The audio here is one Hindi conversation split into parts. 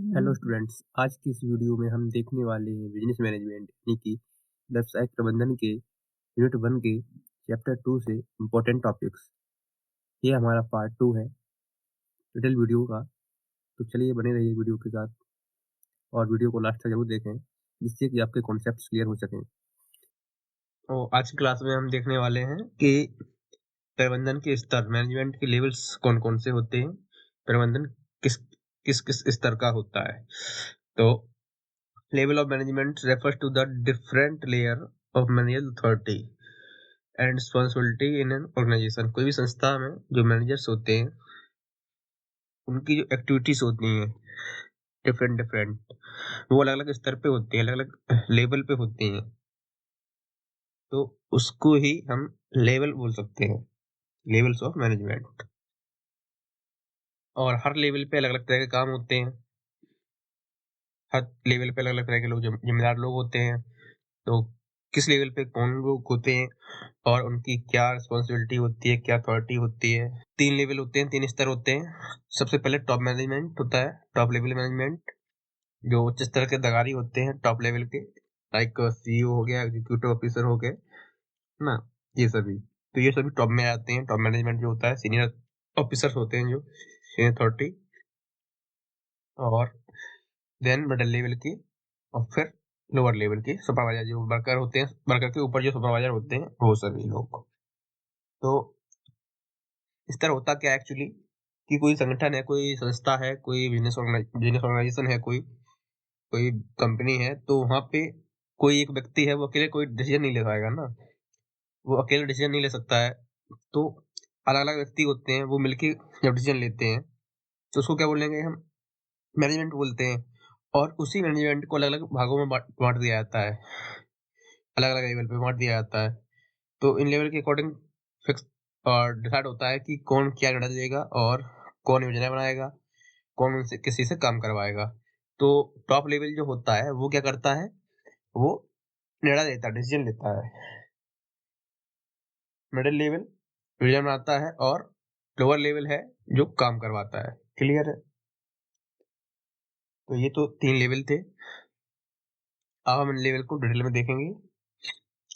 हेलो स्टूडेंट्स, आज की इस वीडियो में हम देखने वाले हैं बिजनेस मैनेजमेंट यानी कि व्यवसाय प्रबंधन के यूनिट 1 के चैप्टर 2 से इम्पोर्टेंट टॉपिक्स। ये हमारा पार्ट 2 है डिटेल वीडियो का। तो चलिए बने रहिए वीडियो के साथ और वीडियो को लास्ट तक जरूर देखें जिससे कि आपके कॉन्सेप्ट्स क्लियर हो सकें। तो आज की क्लास में हम देखने वाले हैं कि प्रबंधन के स्तर, मैनेजमेंट के लेवल्स कौन कौन से होते हैं, प्रबंधन किस किस किस स्तर का होता है। तो level of management refers to the different layer of managerial authority and responsibility in an organization। कोई भी संस्था में जो मैनेजर्स होते हैं उनकी जो एक्टिविटीज होती हैं डिफरेंट वो अलग अलग स्तर पे होती हैं, अलग अलग लेवल पे होती हैं। तो उसको ही हम लेवल बोल सकते हैं, लेवल्स ऑफ मैनेजमेंट। और हर लेवल पे अलग अलग तरह के काम होते हैं, हर लेवल पे अलग अलग तरह के लोग जिम्मेदार लोग होते हैं। तो किस लेवल पे कौन लोग होते हैं और उनकी क्या रिस्पॉन्सिबिलिटी होती है, क्या अथॉरिटी होती है। 3 लेवल होते हैं, 3 स्तर होते हैं। सबसे पहले टॉप मैनेजमेंट होता है, टॉप लेवल मैनेजमेंट, जो उच्च स्तर के अधिकारी होते हैं टॉप लेवल के, लाइक सीईओ हो गया, एग्जीक्यूटिव ऑफिसर हो गए ना, ये सभी। तो ये सभी टॉप में आते हैं। टॉप मैनेजमेंट जो होता है, सीनियर ऑफिसर्स होते हैं जो सीनियर अथॉरिटी, और देन मिडिल लेवल की, और फिर लोअर लेवल की सुपरवाइजर जो वर्कर होते हैं, वर्कर के ऊपर जो सुपरवाइजर होते हैं वो सभी लोग। तो इस तरह होता क्या एक्चुअली कि कोई संगठन है, कोई संस्था है, कोई बिजनेस ऑर्गेनाइजेशन है, कोई कोई कंपनी है, तो वहां पे कोई एक व्यक्ति है, वो अकेले कोई डिसीजन नहीं ले पाएगा ना, वो अकेले डिसीजन नहीं ले सकता है। तो अलग अलग व्यक्ति होते हैं, वो मिलके जब डिसीजन लेते हैं तो उसको क्या बोलेंगे हम, मैनेजमेंट बोलते हैं। और उसी मैनेजमेंट को अलग अलग भागों में बांट दिया जाता है, अलग अलग लेवल पे बांट दिया जाता है। तो इन लेवल के अकॉर्डिंग फिक्स और डिसाइड होता है कि कौन क्या निर्णय देगा और कौन योजना बनाएगा, कौन उनसे किसी से काम करवाएगा। तो टॉप लेवल जो होता है वो क्या करता है, वो निर्णय लेता है, डिसीजन लेता है। मिडिल लेवल योजना बनाता है और लोअर लेवल है जो काम करवाता है। क्लियर है? तो ये तो 3 लेवल थे। अब हम इन लेवल को डिटेल में देखेंगे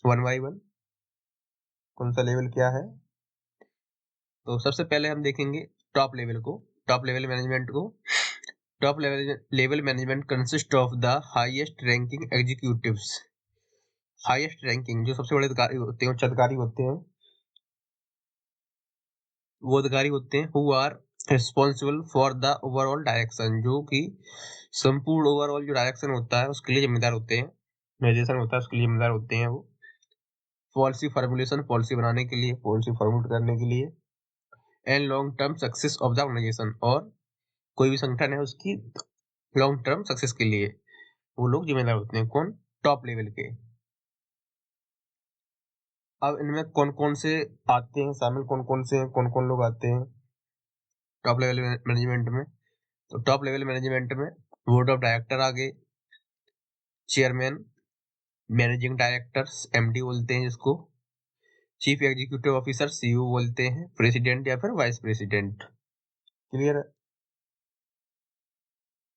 1 बाय 1, कौन सा लेवल क्या है। तो सबसे पहले हम देखेंगे टॉप लेवल को, टॉप लेवल मैनेजमेंट को। Top level management consist of the highest ranking executives. Highest ranking जो सबसे बड़े अधिकारी होते हैं, उच्च अधिकारी होते हैं, वो अधिकारी होते हैं who are responsible for the overall direction, जो कि संपूर्ण ओवरऑल जो डायरेक्शन होता है उसके लिए जिम्मेदार होते हैं, निर्देशन होता है उसके लिए जिम्मेदार होते हैं वो। पॉलिसी फॉर्मुलेशन, पॉलिसी बनाने के लिए, पॉलिसी फॉर्मुलेट करने के लिए, and long term success of the organisation, और कोई भी संगठन है उसकी लॉन्ग टर्म सक्सेस के लिए वो लोग जिम्मेदार होते हैं। कौन? टॉप लेवल के। अब इनमें कौन कौन से आते हैं शामिल, कौन कौन से, कौन कौन लोग आते हैं टॉप लेवल मैनेजमेंट में। तो टॉप लेवल मैनेजमेंट में बोर्ड ऑफ डायरेक्टर आ गए, चेयरमैन, मैनेजिंग डायरेक्टर्स एमडी बोलते हैं जिसको, चीफ एग्जीक्यूटिव ऑफिसर सीईओ बोलते हैं, प्रेसिडेंट या फिर वाइस प्रेसिडेंट। क्लियर है?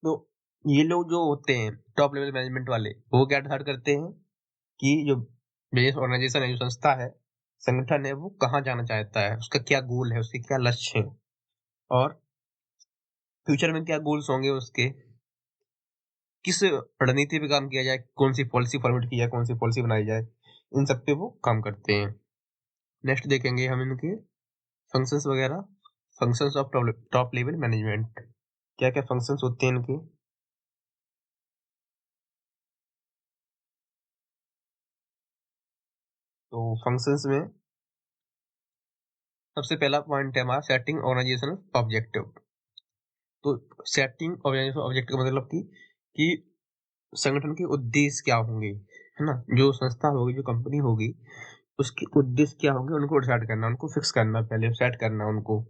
तो ये लोग जो होते हैं टॉप लेवल मैनेजमेंट वाले, वो क्या डिसाइड करते हैं कि जो बिजनेस ऑर्गेनाइजेशन है, जो संस्था है, संगठन है, वो कहाँ जाना चाहता है, उसका क्या गोल है, उसके क्या लक्ष्य है, और फ्यूचर में क्या गोल्स होंगे उसके, किस रणनीति पे काम किया जाए, कौन सी पॉलिसी फॉर्मेट की जाए, कौन सी पॉलिसी बनाई जाए, इन सब पे वो काम करते हैं। नेक्स्ट देखेंगे हम इनके फंक्शंस वगैरह, functions of top level management, क्या क्या फंक्शंस होते हैं इनके। तो फंक्शंस में सबसे पहला पॉइंट है हमारा सेटिंग ऑर्गेनाइजेशनल ऑब्जेक्टिव। तो सेटिंग ऑर्गेनाइजेशनल ऑब्जेक्टिव का मतलब कि संगठन के उद्देश्य क्या होंगे, है ना, जो संस्था होगी, जो कंपनी होगी, उसके उद्देश्य क्या होंगे, उनको डिसाइड करना, उनको फिक्स करना, पहले सेट करना उनको।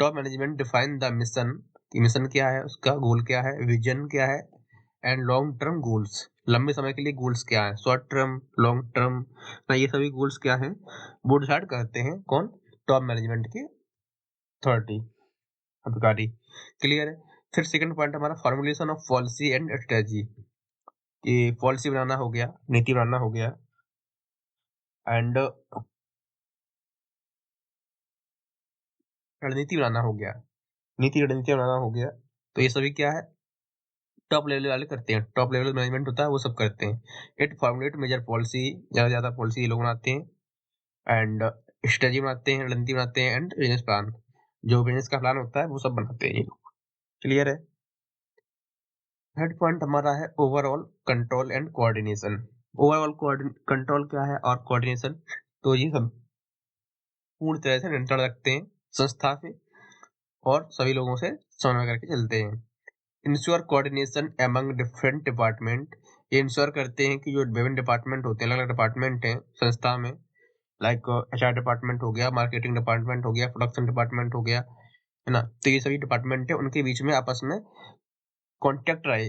Top management define the mission, कि मिशन क्या है, उसका गोल क्या है, विजन क्या है, एंड लॉन्ग टर्म गोल्स, लंबे समय के लिए गोल्स क्या है, शॉर्ट टर्म, लॉन्ग टर्म, ना ये सभी गोल्स क्या है वो डिसाइड करते हैं कौन, टॉप मैनेजमेंट के अथॉरिटी, अधिकारी। क्लियर है? फिर सेकंड पॉइंट हमारा formulation of policy and strategy, कि पॉलिसी बनाना हो गया, नीति बनाना हो गया, एंड रणनीति बनाना हो गया, नीति रणनीति बनाना हो गया। तो ये सभी क्या है, टॉप लेवल वाले करते हैं, टॉप लेवल मैनेजमेंट होता है वो सब करते हैं। इट फॉर्मुलेट मेजर पॉलिसी, ज्यादा पॉलिसी ये लोग बनाते हैं, एंड स्ट्रेटजी बनाते हैं, रणनीति बनाते हैं, एंड बिजनेस प्लान, जो बिजनेस का प्लान होता है वो सब बनाते हैं ये लोग। क्लियर है। थर्ड पॉइंट हमारा है overall control and coordination. Overall control क्या है और कोऑर्डिनेशन, तो ये सब पूर्ण तरह से नियंत्रण रखते हैं संस्था पे और सभी लोगों से समन्वय करके चलते हैं। Ensure coordination among different department, ये इंश्योर करते हैं कि जो विभिन्न डिपार्टमेंट होते हैं, अलग अलग डिपार्टमेंट हैं संस्था में, लाइक एचआर डिपार्टमेंट हो गया, मार्केटिंग डिपार्टमेंट हो गया, प्रोडक्शन डिपार्टमेंट हो गया, है ना। तो ये सभी डिपार्टमेंट है, उनके बीच में आपस में कॉन्टेक्ट रहे,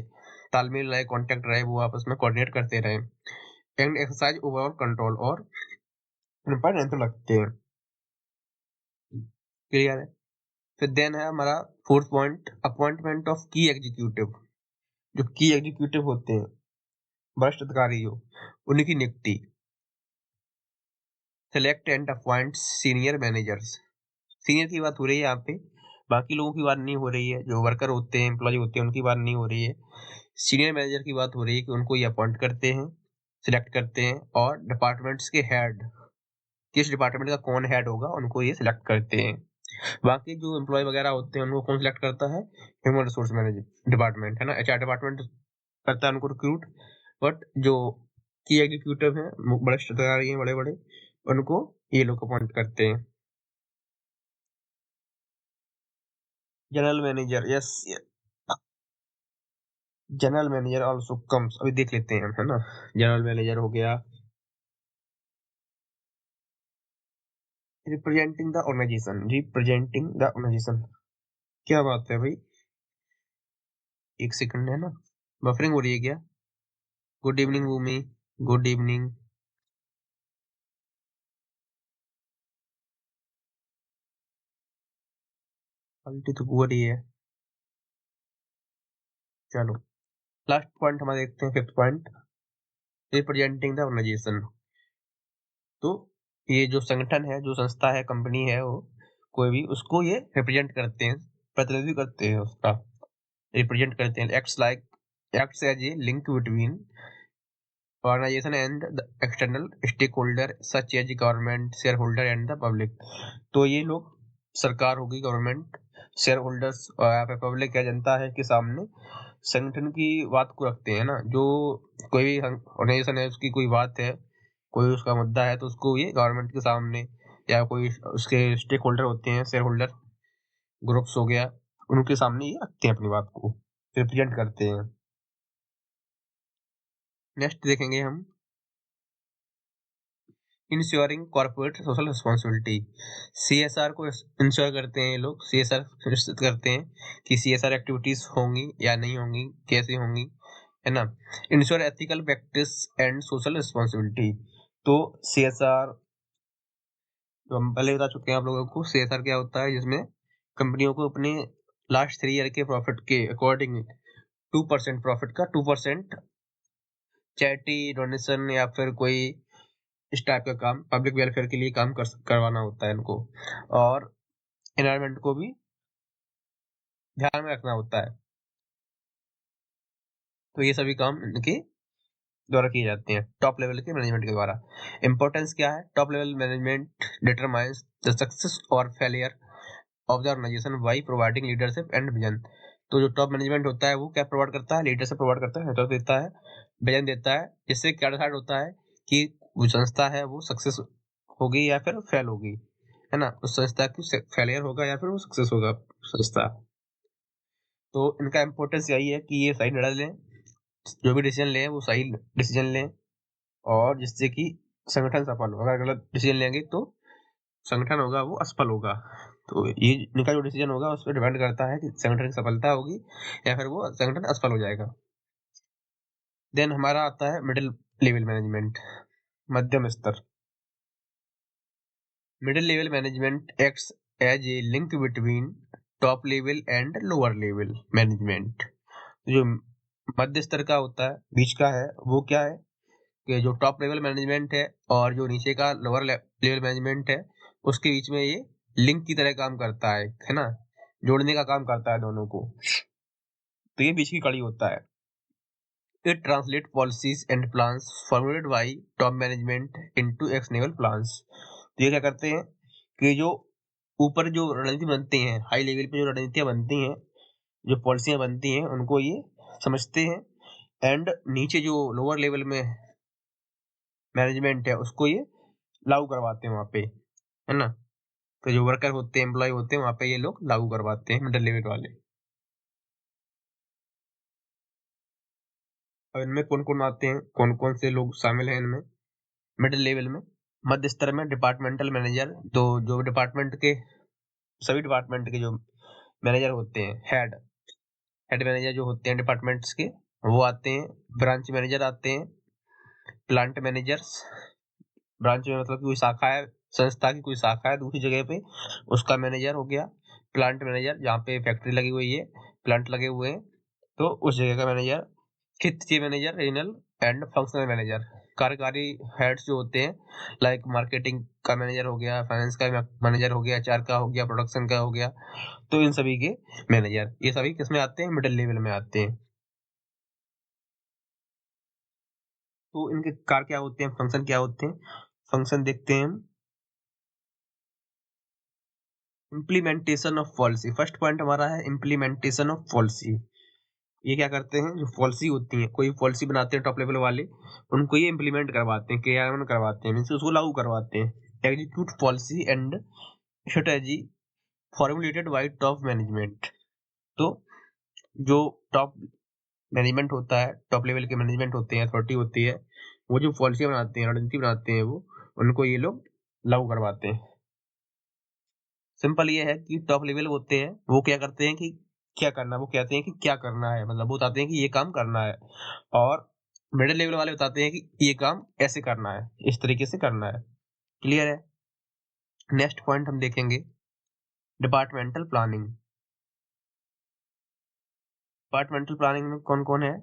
तालमेल रहे, कॉन्टेक्ट रहे, वो आपस में कोऑर्डिनेट करते रहे, एंड एक्सरसाइज ओवरऑल कंट्रोल, और उन पर नियंत्रण रखते हैं। क्लियर है। फिर देन है हमारा फोर्थ पॉइंट अपॉइंटमेंट ऑफ की एग्जीक्यूटिव, जो की एग्जीक्यूटिव होते हैं, वरिष्ठ अधिकारी हो, उनकी नियुक्ति। Select and appoint senior managers, senior की बात हो रही है यहाँ पे, बाकी लोगों की बात नहीं हो रही है, जो वर्कर होते हैं, एम्प्लॉय होते हैं, उनकी बात नहीं हो रही है। सीनियर मैनेजर की बात हो रही है कि उनको ये अपॉइंट करते हैं, सिलेक्ट करते हैं, और डिपार्टमेंट्स के हेड, किस डिपार्टमेंट का कौन हेड होगा उनको ये सिलेक्ट करते हैं। बाकी जो एम्प्लॉय वगैरह होते हैं उनको कौन सिलेक्ट करता है, ह्यूमन रिसोर्स मैनेजर डिपार्टमेंट, है ना, एचआर डिपार्टमेंट करता है उनको रिक्रूट, बट जो की एग्जीक्यूटिव है, वरिष्ठ अधिकारी हैं बड़े बड़े, उनको ये लोग अपॉइंट करते हैं। General manager, yes, general manager also comes, अभी देख लेते हैं हम, है ना। जनरल मैनेजर हो गया, representing the organisation, representing the organisation, क्या बात है भाई, एक सेकंड, है ना, बफरिंग हो रही है क्या। Good evening Bhumi, good evening. Quality तो पूरी है। चलो लास्ट पॉइंट हमारे देखते हैं, fifth point, representing the organisation. तो ये जो संगठन है, जो संस्था है, कंपनी है, वो कोई भी, उसको ये रिप्रेजेंट करते हैं, प्रतिनिधित्व करते हैं उसका, रिप्रेजेंट करते हैं। Acts as a link between organization and the external stakeholder such as government, shareholder and the public। तो ये लोग, सरकार होगी, गवर्नमेंट, शेयर होल्डर्स और यहाँ पे पब्लिक या जनता है के सामने संगठन की बात को रखते हैं ना। जो कोई भी ऑर्गेनाइजेशन है, उसकी कोई बात है, कोई उसका मुद्दा है, तो उसको ये गवर्नमेंट के सामने, या कोई उसके स्टेक होल्डर होते हैं, शेयर होल्डर ग्रुप्स हो गया, उनके सामने ये रखते हैं, अपनी बात को रिप्रेजेंट करते हैं। नेक्स्ट देखेंगे हम, ensuring corporate social responsibility. CSR को इंश्योर करते हैं ये लोग, सीएसआर सुनिश्चित करते हैं कि सीएसआर एक्टिविटीज होंगी या नहीं होंगी, कैसी होंगी, है ना। Ensure ethical practice and social responsibility. तो सीएसआर, तो हम पहले बता चुके हैं आप लोगों को, सीएसआर क्या होता है, जिसमें कंपनियों को अपने लास्ट 3 ईयर के प्रॉफिट के अकॉर्डिंग 2% प्रॉफिट का 2% चैरिटी डोनेशन या फिर कोई इस टाइप का काम, पब्लिक वेलफेयर के लिए काम करवाना होता है इनको, और एनवायरमेंट को भी ध्यान में रखना होता है। तो ये सभी काम इनके द्वारा किए जाते हैं, टॉप लेवल के मैनेजमेंट के द्वारा। इंपॉर्टेंस क्या है, top level management determines the success और failure of the organisation by providing leadership and vision. तो जो टॉप मैनेजमेंट होता है वो क्या प्रोवाइड करता है, लीडरशिप प्रोवाइड करता है, नेतृत्व देता है, विजन देता है। इससे क्या डिसाइड होता है कि वो संस्था है वो सक्सेस होगी या फिर फेल होगी, है ना, उस संस्था की फेलियर होगा या फिर वो सक्सेस होगा संस्था। तो इनका इम्पोर्टेंस यही है कि ये सही निर्णय लें, जो भी डिसीजन लें वो सही डिसीजन लें, और जिससे कि संगठन सफल हो। अगर गलत डिसीजन लेंगे तो संगठन होगा वो असफल होगा। तो ये इनका जो डिसीजन होगा उस पर डिपेंड करता है कि संगठन की सफलता होगी या फिर वो संगठन असफल हो जाएगा। देन हमारा आता है मिडिल लेवल मैनेजमेंट, मध्यम स्तर। Middle level management acts as a link between top level and lower level management. जो मध्य स्तर का होता है, बीच का है, वो क्या है कि जो टॉप लेवल मैनेजमेंट है और जो नीचे का लोअर लेवल मैनेजमेंट है, उसके बीच में ये लिंक की तरह काम करता है ना, जोड़ने का काम करता है दोनों को। तो ये बीच की कड़ी होता है। It translates policies and plans formulated by top management into actionable plans। तो ये क्या करते हैं कि जो ऊपर जो रणनीति बनती हैं, हाई लेवल पे जो रणनीतियां बनती हैं, जो पॉलिसियां बनती हैं, उनको ये समझते हैं, एंड नीचे जो लोअर लेवल में मैनेजमेंट है उसको ये लागू करवाते हैं वहां पे, है ना। तो जो वर्कर होते हैं, एम्प्लॉय होते हैं, वहां पे ये लोग लागू करवाते हैं, मिडिल लेवल वाले। अब इनमें कौन कौन आते हैं, कौन कौन से लोग शामिल हैं इनमें? मिडिल लेवल में, मध्य स्तर में डिपार्टमेंटल मैनेजर, तो जो डिपार्टमेंट के सभी डिपार्टमेंट के जो मैनेजर होते हैं, हेड मैनेजर जो होते हैं डिपार्टमेंट्स के, वो आते हैं। ब्रांच मैनेजर आते हैं। प्लांट मैनेजर्स, ब्रांच में मतलब कोई शाखा है, संस्था की कोई शाखा है दूसरी जगह पे, उसका मैनेजर हो गया। प्लांट मैनेजर, जहाँ पे फैक्ट्री लगी हुई है, प्लांट लगे हुए हैं, तो उस जगह का मैनेजर। क्षेत्रीय manager, regional and functional manager, कार्यकारी हेड्स जो होते हैं, लाइक मार्केटिंग का मैनेजर हो गया, फाइनेंस का मैनेजर हो गया, एचआर का हो गया, प्रोडक्शन का हो गया। तो इन सभी के मैनेजर, ये सभी किसमें आते हैं? मिडिल लेवल में आते हैं। तो इनके कार्य क्या होते हैं, फंक्शन क्या होते हैं? फंक्शन देखते हैं हम। Implementation of policy, first point हमारा है इम्प्लीमेंटेशन ऑफ पॉलिसी। ये क्या करते हैं, जो पॉलिसी होती है, कोई पॉलिसी बनाते हैं टॉप लेवल वाले, उनको ये इम्प्लीमेंट करवाते हैं, क्रियान्वयन करवाते हैं, मीन्स उसको लागू करवाते हैं। Execute policy and strategy formulated bye top management. तो जो टॉप मैनेजमेंट होता है, टॉप लेवल के मैनेजमेंट होते हैं, अथॉरिटी होती है, वो जो पॉलिसी बनाते हैं, रणनीति बनाते हैं, वो उनको ये लोग लागू करवाते हैं। सिंपल ये है कि टॉप लेवल होते हैं, वो क्या करते हैं कि क्या करना, वो कहते हैं कि क्या करना है, मतलब वो बताते हैं कि ये काम करना है। और मिडिल लेवल वाले बताते हैं कि ये काम ऐसे करना है, इस तरीके से करना है। क्लियर है? नेक्स्ट पॉइंट हम देखेंगे, डिपार्टमेंटल प्लानिंग। डिपार्टमेंटल प्लानिंग में कौन कौन है?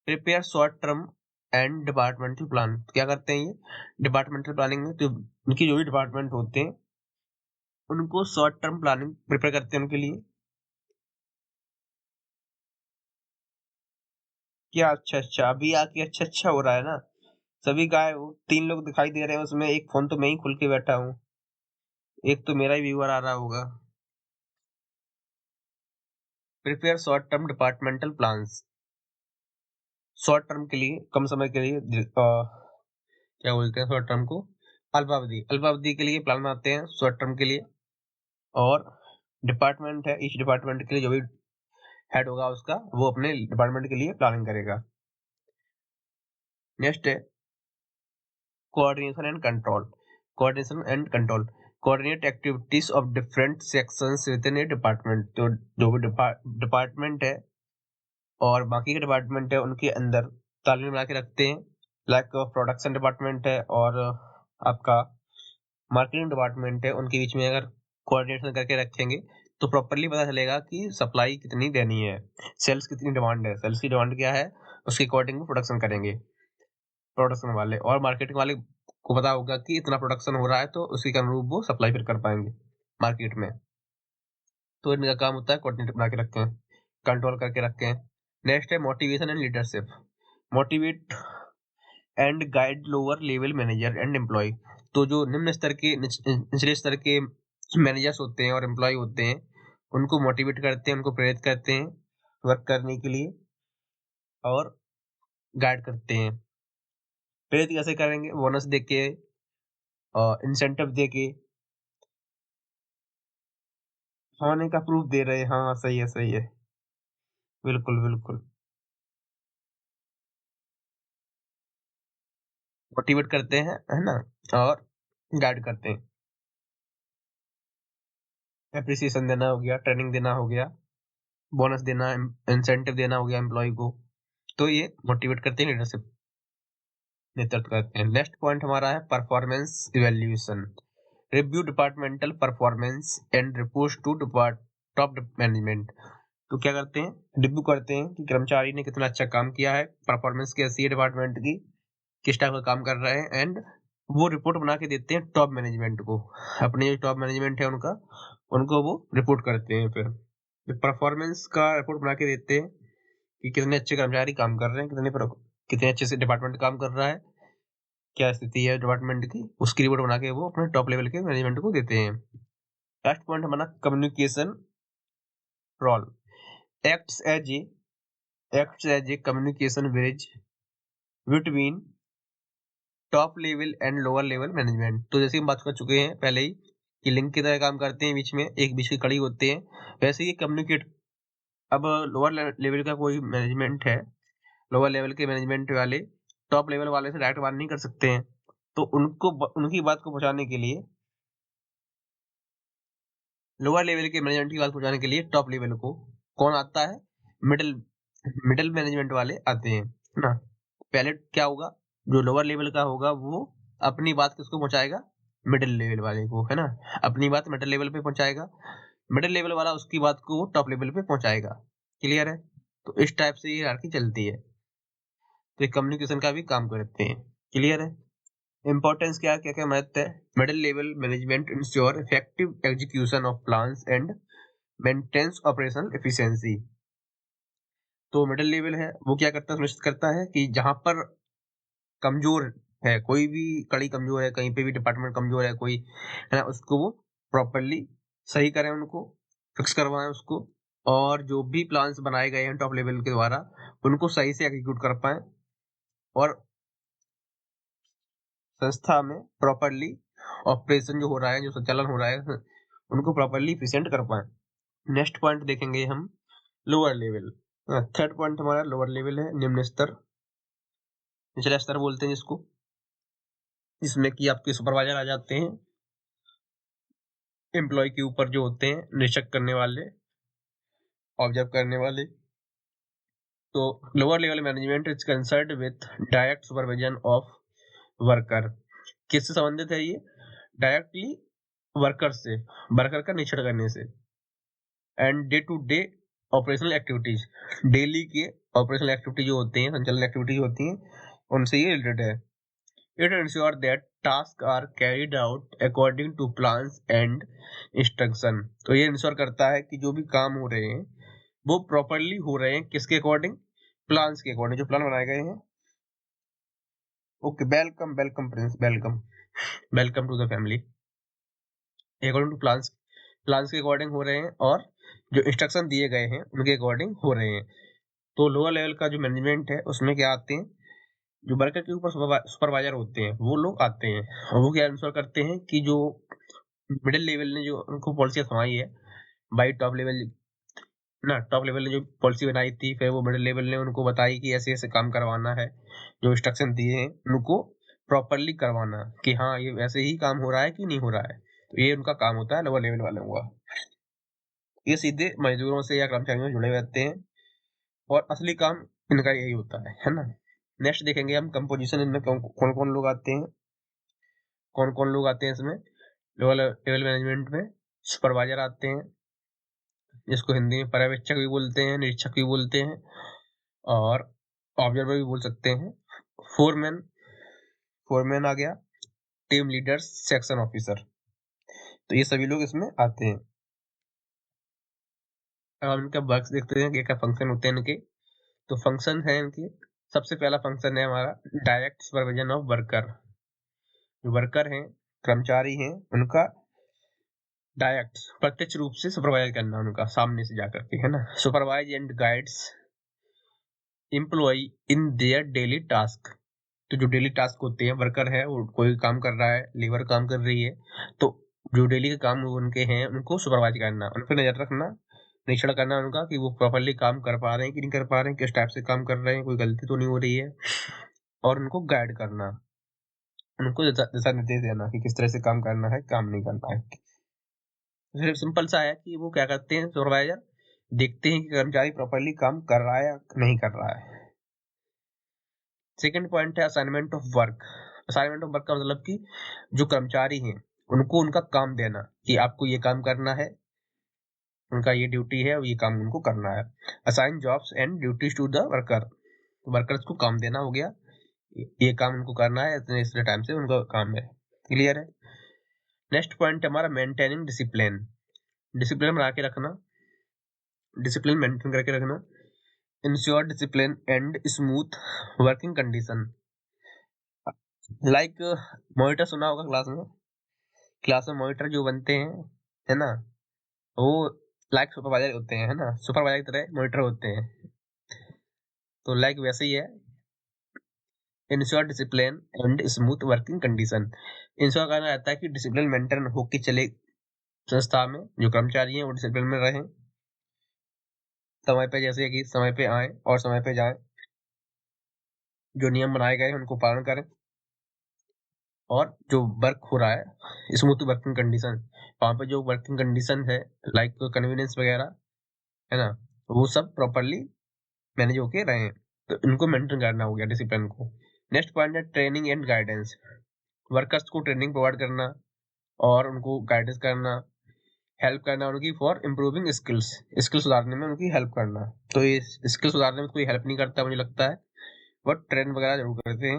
Prepare short term and departmental plan. क्या करते हैं ये डिपार्टमेंटल प्लानिंग में? तो उनकी जो भी डिपार्टमेंट होते हैं, उनको शॉर्ट टर्म प्लानिंग प्रिपेयर करते हैं उनके लिए। क्या? अच्छा अच्छा, अभी आके अच्छा अच्छा हो रहा है ना। सभी गाय वो 3 लोग दिखाई दे रहे हैं, उसमें एक फोन तो मैं ही खुल के बैठा हूँ, एक तो मेरा ही व्यूअर आ रहा होगा। Prepare short term departmental plans, short term के लिए, कम समय के लिए, क्या बोलते हैं शॉर्ट टर्म को? अल्पावधि, अल्पावधि के लिए प्लान बनाते हैं शॉर्ट टर्म के लिए। और डिपार्टमेंट है, इस डिपार्टमेंट के लिए जो भी हेड होगा उसका, वो अपने डिपार्टमेंट के लिए प्लानिंग करेगा। नेक्स्ट है coordination and control. Coordination and control, coordinate activities of different sections with in A department. तो जो भी डिपार्टमेंट है और बाकी के डिपार्टमेंट है, उनके अंदर तालमेल बना के रखते हैं। लाइक प्रोडक्शन डिपार्टमेंट है और आपका मार्केटिंग डिपार्टमेंट है, उनके बीच में अगर कोऑर्डिनेशन करके रखेंगे तो प्रॉपरली पता चलेगा कि सप्लाई कितनी देनी है, सेल्स कितनी डिमांड है, सेल्स की डिमांड क्या है, उसके अकॉर्डिंग प्रोडक्शन करेंगे प्रोडक्शन वाले। और मार्केटिंग वाले को पता होगा कि इतना प्रोडक्शन हो रहा है, तो उसी के अनुरूप वो सप्लाई फिर कर पाएंगे मार्केट में। तो इनका काम होता है कोऑर्डिनेट बना के रखें, कंट्रोल करके रखें। नेक्स्ट है motivation and leadership. Motivate and guide lower level manager and employ. तो जो निम्न स्तर के, निचले स्तर के मैनेजर्स होते हैं और एम्प्लॉय होते हैं, उनको मोटिवेट करते हैं, उनको प्रेरित करते हैं वर्क करने के लिए, और गाइड करते हैं। प्रेरित कैसे करेंगे? बोनस देके, इंसेंटिव देके, होने का प्रूफ दे रहे हैं। हाँ सही है, सही है, बिल्कुल बिल्कुल। मोटिवेट करते हैं, है ना, और गाइड करते हैं। एप्रिसिएशन देना हो गया, ट्रेनिंग देना हो गया, बोनस देना, इंसेंटिव देना हो गया एम्प्लॉय को। तो ये मोटिवेट करते हैं, लीडरशिप नेतृत्व करते हैं। नेक्स्ट पॉइंट हमारा है performance evaluation. Review departmental performance and report to top management. तो क्या करते हैं, रिव्यू करते हैं कि कर्मचारी ने कितना अच्छा काम किया है, परफॉर्मेंस कैसी है डिपार्टमेंट की, किस टाइप का काम कर रहे हैं, एंड वो रिपोर्ट बना के देते हैं टॉप मैनेजमेंट को। अपने जो टॉप मैनेजमेंट है उनको वो रिपोर्ट करते हैं। फिर परफॉर्मेंस का रिपोर्ट बना के देते हैं कि कितने अच्छे कर्मचारी काम कर रहे हैं, कितने अच्छे से डिपार्टमेंट काम कर रहा है, क्या स्थिति है डिपार्टमेंट की, उसकी रिपोर्ट बना के वो अपने टॉप लेवल के मैनेजमेंट को देते हैं। लास्ट पॉइंट हमारा communication role acts as a communication bridge between top level and lower level management. तो जैसे हम बात कर चुके हैं पहले ही कि लिंक की तरह काम करते हैं, बीच में एक बीच की कड़ी होते हैं, वैसे ही कम्युनिकेट। अब लोअर लेवल का कोई मैनेजमेंट है, लोअर लेवल के मैनेजमेंट वाले टॉप लेवल वाले से डायरेक्ट बात नहीं कर सकते हैं, तो उनकी बात को पहुंचाने के लिए, लोअर लेवल के मैनेजमेंट की बात पहुंचाने के लिए टॉप लेवल को कौन आता है, मिडिल मैनेजमेंट वाले आते हैं ना। पहले क्या होगा, जो लोअर लेवल का होगा वो अपनी बात किसको पहुंचाएगा, मिडिल लेवल वाले को, है ना, अपनी बात मिडिल लेवल पे पहुंचाएगा, मिडिल लेवल वाला उसकी बात को टॉप लेवल पे पहुंचाएगा। क्लियर है? तो इस टाइप से ये हायरार्की चलती है, तो ये कम्युनिकेशन का भी काम करते हैं। क्लियर है? इंपॉर्टेंस क्या क्या क्या महत्व है, middle level management ensure effective execution of plans and maintains operational efficiency. तो मिडिल लेवल है वो क्या करता है, सुनिश्चित करता है कि जहां पर कमजोर है, कोई भी कड़ी कमजोर है, कहीं पे भी डिपार्टमेंट कमजोर है कोई, है ना, उसको वो प्रॉपरली सही करें, उनको फिक्स करवाएं उसको, और जो भी प्लान्स बनाए गए हैं टॉप लेवल के द्वारा उनको सही से एग्जीक्यूट कर पाए, और संस्था में प्रॉपरली ऑपरेशन जो हो रहा है, जो संचालन हो रहा है, उनको प्रॉपरली इफिशिएंट कर पाए। नेक्स्ट पॉइंट देखेंगे हम, लोअर लेवल। थर्ड पॉइंट हमारा लोअर लेवल है, निम्न स्तर, निचला स्तर बोलते हैं जिसको, जिसमें कि आपके सुपरवाइजर आ जाते हैं, एम्प्लॉय के ऊपर जो होते हैं निरीक्षक करने वाले, ऑब्जर्व करने वाले। तो lower level management is concerned with direct supervision of worker. किससे संबंधित है ये, डायरेक्टली वर्कर से, वर्कर का निरीक्षण करने से, and day to day operational activities, daily के ऑपरेशनल एक्टिविटी जो होती हैं, संचालन एक्टिविटी होती हैं, उनसे ये रिलेटेड है। It ensure that task are carried out according to plans and instruction. तो ये इंश्योर करता है कि जो भी काम हो रहे हैं वो प्रॉपरली हो रहे हैं, किसके अकॉर्डिंग, प्लान्स के अकॉर्डिंग, जो प्लान बनाए गए हैं। Okay, welcome welcome Prince, welcome welcome to the family. According to plans के अकॉर्डिंग हो रहे हैं, और जो इंस्ट्रक्शन दिए गए हैं उनके अकॉर्डिंग हो रहे हैं। तो लोअर लेवल का जो मैनेजमेंट है उसमें क्या आते हैं, जो वर्कर के ऊपर सुपरवाइजर होते हैं वो लोग आते हैं, और वो क्या इंश्योर करते हैं कि जो मिडिल लेवल ने जो उनको पॉलिसी थमाई है बाई टॉप लेवल ना, टॉप लेवल ने जो पॉलिसी बनाई थी, फिर वो मिडिल लेवल ने उनको बताई कि ऐसे ऐसे काम करवाना है, जो इंस्ट्रक्शन दिए हैं उनको प्रॉपरली करवाना, कि हाँ ये वैसे ही काम हो रहा है कि नहीं हो रहा है। तो ये उनका काम होता है लोअर लेवल वालों का। ये सीधे मजदूरों से या कर्मचारियों से जुड़े रहते हैं, और असली काम इनका यही होता है ना। नेक्स्ट देखेंगे हम कंपोजिशन, इनमें कौन कौन लोग आते हैं, कौन कौन लोग आते हैं इसमें, लोअर लेवल मैनेजमेंट में। सुपरवाइजर आते हैं, जिसको हिंदी में पर्यवेक्षक भी बोलते हैं, निरीक्षक भी बोलते हैं, और ऑब्जर्वर भी बोल सकते हैं। फोरमैन, फोरमैन आ गया, टीम लीडर्स, सेक्शन ऑफिसर, तो ये सभी लोग इसमें आते हैं। अब हम इनका वर्क्स देखते हैं, क्या क्या फंक्शन होते हैं इनके। तो फंक्शन है इनके, सबसे पहला फंक्शन है हमारा डायरेक्ट सुपरविजन ऑफ वर्कर। जो वर्कर हैं, कर्मचारी हैं, उनका डायरेक्ट प्रत्यक्ष रूप से सुपरवाइज करना, उनका सामने से जाकर के, है ना। Supervise and guides employ in their daily task. तो जो डेली टास्क होते हैं, वर्कर है वो कोई काम कर रहा है, लेबर काम कर रही है, तो जो डेली के काम उनके हैं उनको सुपरवाइज करना, उन पर नजर रखना, निरीक्षण करना उनका कि वो प्रॉपरली काम कर पा रहे हैं कि नहीं कर पा रहे हैं, किस टाइप से काम कर रहे हैं, कोई गलती तो नहीं हो रही है, और उनको गाइड करना, उनको दिशा निर्देश देना कि किस तरह से काम करना है, काम नहीं करना है। सिंपल सा है कि वो क्या करते हैं, सुपरवाइजर देखते हैं कि कर्मचारी प्रॉपरली काम कर रहा है या नहीं कर रहा है। सेकंड पॉइंट है assignment of work. Assignment of work का मतलब कि जो कर्मचारी हैं उनको उनका काम देना कि आपको ये काम करना है, उनका ये ड्यूटी है और ये काम उनको करना है। Assign jobs and duties to the worker, workers को काम देना हो गया, ये काम उनको करना है इतने टाइम से उनका काम है। क्लियर है। नेक्स्ट पॉइंट हमारा मेंटेनिंग डिसिप्लिन, डिसिप्लिन बना के रखना, डिसिप्लिन मेंटेन करके रखना। Ensure discipline and smooth working condition. Like monitor सुना होगा क्लास में मॉनिटर जो बनते हैं, है ना, वो लाइक सुपरवाइजर होते हैं, है ना, सुपरवाइजर की तरह मॉनिटर होते हैं। तो लाइक वैसे ही है, ensure discipline and smooth working condition. Ensure करना रहता है कि डिसिप्लिन मेंटेन होके चले संस्था में, जो कर्मचारी हैं वो डिसिप्लिन में रहें, समय पे, जैसे कि समय पे आए और समय पे जाएं, जो नियम बनाए गए हैं उनको पालन करें, और जो वर्क हो रहा है स्मूथ वर्किंग कंडीशन, वहाँ पे जो वर्किंग कंडीशन है लाइक कन्वीनियंस वगैरह, है ना, वो सब प्रॉपरली मैनेज होके रहे, तो इनको मेंटेन करना हो गया डिसिप्लिन को। नेक्स्ट पॉइंट है ट्रेनिंग एंड गाइडेंस। वर्कर्स को ट्रेनिंग प्रोवाइड करना और उनको गाइडेंस करना, हेल्प करना उनकी फॉर इम्प्रूविंग स्किल्स, स्किल सुधारने में उनकी हेल्प करना। तो ये स्किल सुधारने में कोई हेल्प नहीं करता मुझे लगता है, बट ट्रेन वगैरह जरूर करते हैं,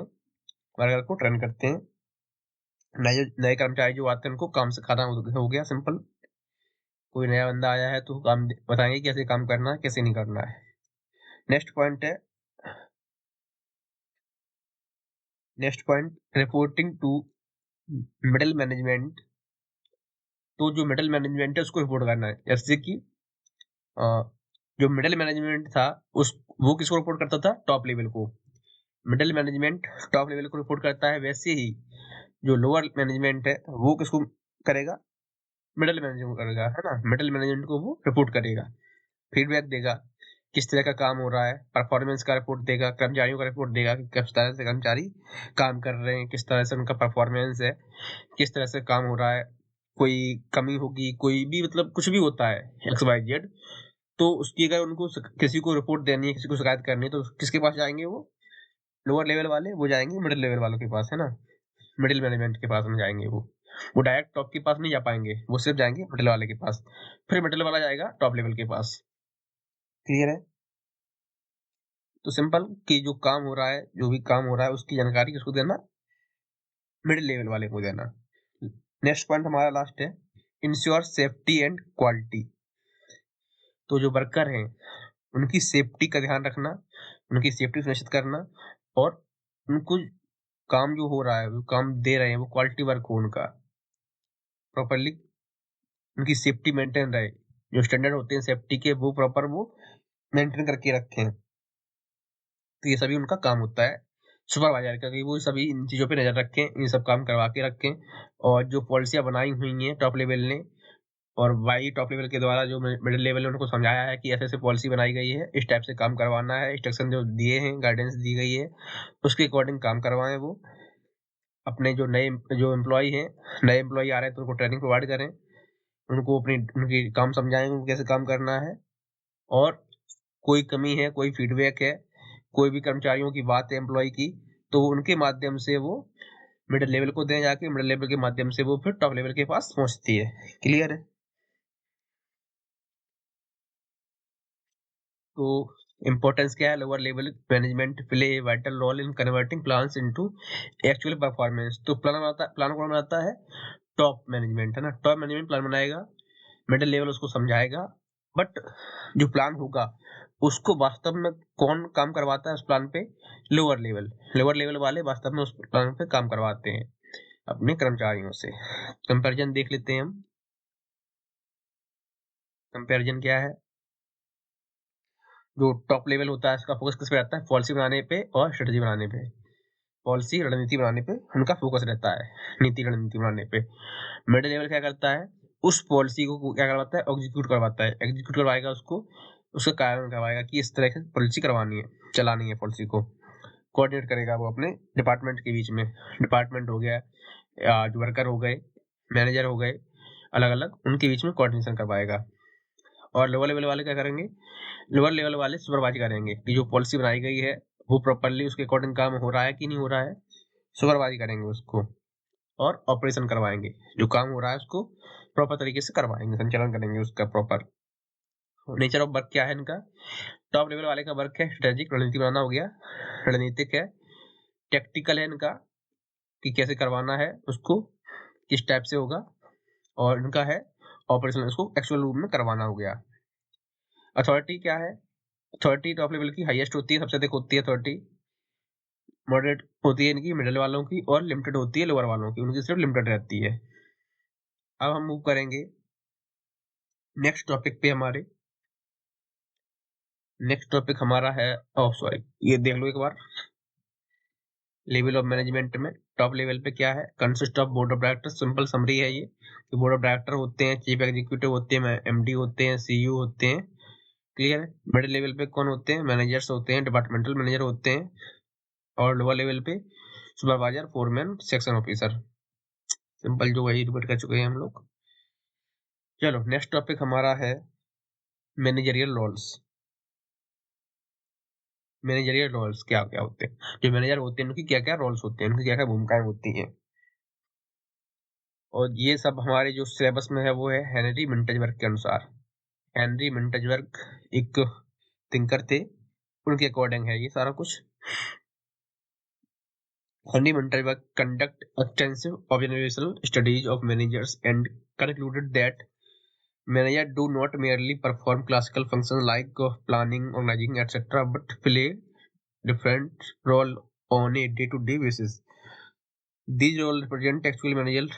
वर्कर को ट्रेन करते हैं। नए कर्मचारी जो आते हैं उनको काम सिखाना हो गया सिंपल। कोई नया बंदा आया है तो काम बताएंगे कैसे काम करना है, कैसे नहीं करना है। Next point reporting to middle management. तो जो मिडिल मैनेजमेंट है उसको रिपोर्ट करना है, जैसे कि जो मिडिल मैनेजमेंट था वो किसको रिपोर्ट करता था, टॉप लेवल को। मिडिल मैनेजमेंट टॉप लेवल को रिपोर्ट करता है, वैसे ही जो लोअर मैनेजमेंट है वो किसको करेगा, मिडिल मैनेजमेंट करेगा, है ना, मिडिल मैनेजमेंट को वो रिपोर्ट करेगा, फीडबैक देगा, किस तरह का काम हो रहा है, परफॉर्मेंस का रिपोर्ट देगा, कर्मचारियों का रिपोर्ट देगा कि किस तरह से कर्मचारी काम कर रहे हैं, किस तरह से उनका परफॉर्मेंस है, किस तरह से काम हो रहा है, कोई कमी होगी, कोई भी मतलब कुछ भी होता है XYZ, तो उसकी अगर उनको किसी को रिपोर्ट देनी है, किसी को शिकायत करनी है, तो किसके पास जाएंगे, वो लोअर लेवल वाले, वो जाएंगे मिडिल लेवल वालों के पास, है ना, मिडिल मैनेजमेंट के पास में जाएंगे वो डायरेक्ट टॉप के पास नहीं जा पाएंगे, वो सिर्फ जाएंगे मिडिल वाले के पास, फिर मिडिल वाला जाएगा टॉप लेवल के पास। क्लियर है। तो सिंपल कि जो काम हो रहा है, जो भी काम हो रहा है उसकी जानकारी किसको देना, मिडिल लेवल वाले को देना। नेक्स्ट पॉइंट हमारा लास्ट है इंश्योर सेफ्टी एंड क्वालिटी। तो जो वर्कर हैं उनकी सेफ्टी का ध्यान रखना, उनकी सेफ्टी सुनिश्चित करना, और उनको काम जो हो रहा है, वो काम दे रहे हैं, वो क्वालिटी वर्क हो उनका, प्रॉपरली उनकी सेफ्टी मेंटेन रहे, जो स्टैंडर्ड होते हैं सेफ्टी के वो प्रॉपर वो मेंटेन करके रखें। तो ये सभी उनका काम होता है सुपरवाइजर का, कि वो सभी इन चीज़ों पे नज़र रखें, इन सब काम करवा के रखें, और जो पॉलिसियाँ बनाई हुई हैं टॉप लेवल ने, और वाई टॉप लेवल के द्वारा जो मिडिल लेवल ने उनको समझाया है कि ऐसे ऐसे पॉलिसी बनाई गई है, इस टाइप से काम करवाना है, इंस्ट्रक्शन जो दिए हैं, गाइडेंस दी गई है, उसके अकॉर्डिंग काम करवाएं। वो अपने जो एम्प्लॉय हैं, नए एम्प्लॉय आ रहे हैं तो उनको ट्रेनिंग प्रोवाइड करें, उनको उनकी काम समझाएं, उनको कैसे काम करना है, और कोई कमी है, कोई फीडबैक है, कोई भी कर्मचारियों की बात है एम्प्लॉय की, तो उनके माध्यम से वो मिडिल लेवल को दें जाके, मिडिल लेवल के माध्यम से वो फिर टॉप लेवल के पास पहुंचती है। क्लियर है। तो इम्पोर्टेंस क्या है, lower level management play a vital role in converting plans into actual performance. तो प्लान कौन बनाता है, टॉप मैनेजमेंट, है ना, टॉप मैनेजमेंट प्लान बनाएगा, मिडिल लेवल उसको समझाएगा, बट जो प्लान होगा उसको वास्तव में कौन काम करवाता है उस प्लान पे, लोअर लेवल वाले वास्तव में उस प्लान पे काम करवाते हैं अपने कर्मचारियों से। कंपैरिजन देख लेते हैं हम। कंपैरिजन क्या है, जो टॉप लेवल होता है उसका फोकस किस पे रहता है, पॉलिसी बनाने पे और स्ट्रेटजी बनाने पे, पॉलिसी रणनीति बनाने पे उनका फोकस रहता है, नीति रणनीति बनाने पे। मिडिल लेवल क्या करता है, उस पॉलिसी को क्या करवाता है, एग्जीक्यूट करवाता है, एग्जीक्यूट करवाएगा उसको, उसका कार्यान्वयन करवाएगा कि इस तरह से पॉलिसी करवानी है, चलानी है पॉलिसी को, कोऑर्डिनेट करेगा वो अपने डिपार्टमेंट के बीच में, डिपार्टमेंट हो गया, जो वर्कर हो गए, मैनेजर हो गए, अलग अलग उनके बीच में कोऑर्डिनेशन करवाएगा। और लोअर लेवल वाले क्या करेंगे, लोअर लेवल वाले सुपरवाइज करेंगे कि जो पॉलिसी बनाई गई है वो प्रॉपरली उसके अकॉर्डिंग काम हो रहा है कि नहीं हो रहा है, सुपरवाइज करेंगे उसको। और ऑपरेशन करवाएंगे, जो काम हो रहा है उसको प्रॉपर तरीके से करवाएंगे, संचालन करेंगे उसका प्रॉपर। नेचर ऑफ वर्क क्या है इनका? टॉप लेवल वाले का वर्क है स्ट्रेटेजिक, रणनीति बनाना हो गया, रणनीतिक है। टेक्टिकल है इनका कि कैसे करवाना है उसको, किस टाइप से होगा। और इनका है ऑपरेशन, उसको एक्चुअल रूप में करवाना हो गया। अथॉरिटी क्या है? अथॉरिटी टॉप लेवल की हाईएस्ट होती है, सबसे अधिक होती है अथॉरिटी। मॉडरेट होती है इनकी मिडिल वालों की, और लिमिटेड होती है लोअर वालों की, उनकी सिर्फ लिमिटेड रहती है। अब हम मूव करेंगे नेक्स्ट टॉपिक पे। हमारे नेक्स्ट टॉपिक हमारा है, सॉरी, ये देख लो एक बार। लेवल ऑफ मैनेजमेंट में टॉप लेवल पे क्या है? Consist of board of director. Simple summary है ये कि बोर्ड ऑफ डायरेक्टर होते हैं, चीफ एग्जीक्यूटिव होते हैं, एमडी होते हैं, सीईओ होते हैं। क्लियर है? मिडिल लेवल पे कौन होते हैं? मैनेजर्स होते हैं, डिपार्टमेंटल मैनेजर होते हैं। और लोअर लेवल पे supervisor, foreman, section officer. Simple, जो वही रिपीट कर चुके हैं हम लोग। चलो नेक्स्ट टॉपिक हमारा है मैनेजरियल रोल्स। मैनेजरियल रोल्स क्या क्या होते हैं? जो मैनेजर होते हैं उनकी क्या क्या रोल्स होते हैं, उनकी क्या क्या भूमिकाएं होती हैं। और ये सब हमारे जो सिलेबस में है वो है हेनरी मिंटजबर्ग के अनुसार। हेनरी मिंटजबर्ग एक थिंकर थे, उनके अकॉर्डिंग है ये सारा कुछ। Henry Mintzberg conduct extensive observational studies of managers and concluded that managers do not merely perform classical functions like planning, organizing, etc., but play different role on a day-to-day basis. These roles represent actual managerial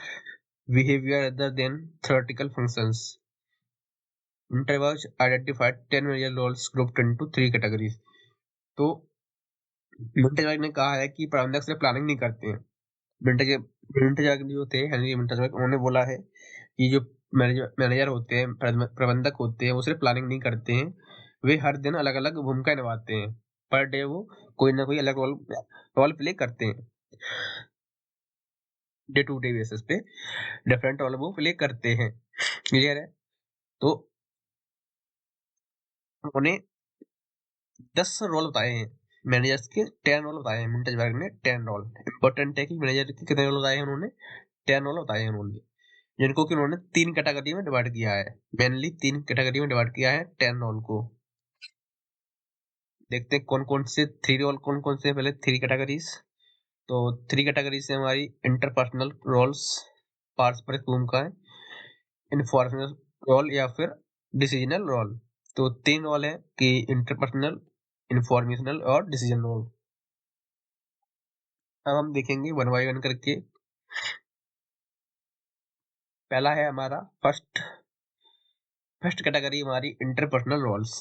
behavior rather than theoretical functions. Intervals identified 10 managerial roles grouped into 3 categories. तो मिंटजबर्ग ने कहा है कि प्रबंधक सिर्फ प्लानिंग नहीं करते हैं। मिंटजबर्ग जो थे, हेनरी मिंटजबर्ग, उन्होंने बोला है कि जो मैनेजर होते हैं, प्रबंधक होते हैं, वो सिर्फ प्लानिंग नहीं करते हैं, वे हर दिन अलग अलग भूमिका निभाते हैं। पर डे वो कोई ना कोई अलग रोल प्ले करते हैं। डे टू डे बेसिस पे डिफरेंट रोल वो प्ले करते हैं। क्लियर है? तो उन्होंने 10 रोल बताए हैं, मैनेजर्स के 10 रोल बताए हैं मिंटजबर्ग ने। 10 रोल इंपॉर्टेंट है कि मैनेजर के कितने रोल बताए हैं उन्होंने? 10 रोल बताए हैं उन्होंने, जिनको कि उन्होंने 3 कैटेगरी में डिवाइड किया है। मेनली 3 कैटेगरी में डिवाइड किया है 10 रोल को। देखते हैं कौन कौन से 3 रोल कौन कौन से। पहले 3 कैटेगरीज। तो 3 कैटेगरी से हमारी इंटरपर्सनल रोल्स, पारस्परिक भूमिकाएं, इन्फॉर्मेशनल रोल या फिर डिसीजनल रोल। तो 3 रोल है कि इंटरपर्सनल, इंफॉर्मेशनल और डिसीजन रोल। अब हम देखेंगे वन बाय वन करके। पहला है हमारा फर्स्ट कैटेगरी हमारी इंटरपर्सनल रोल्स।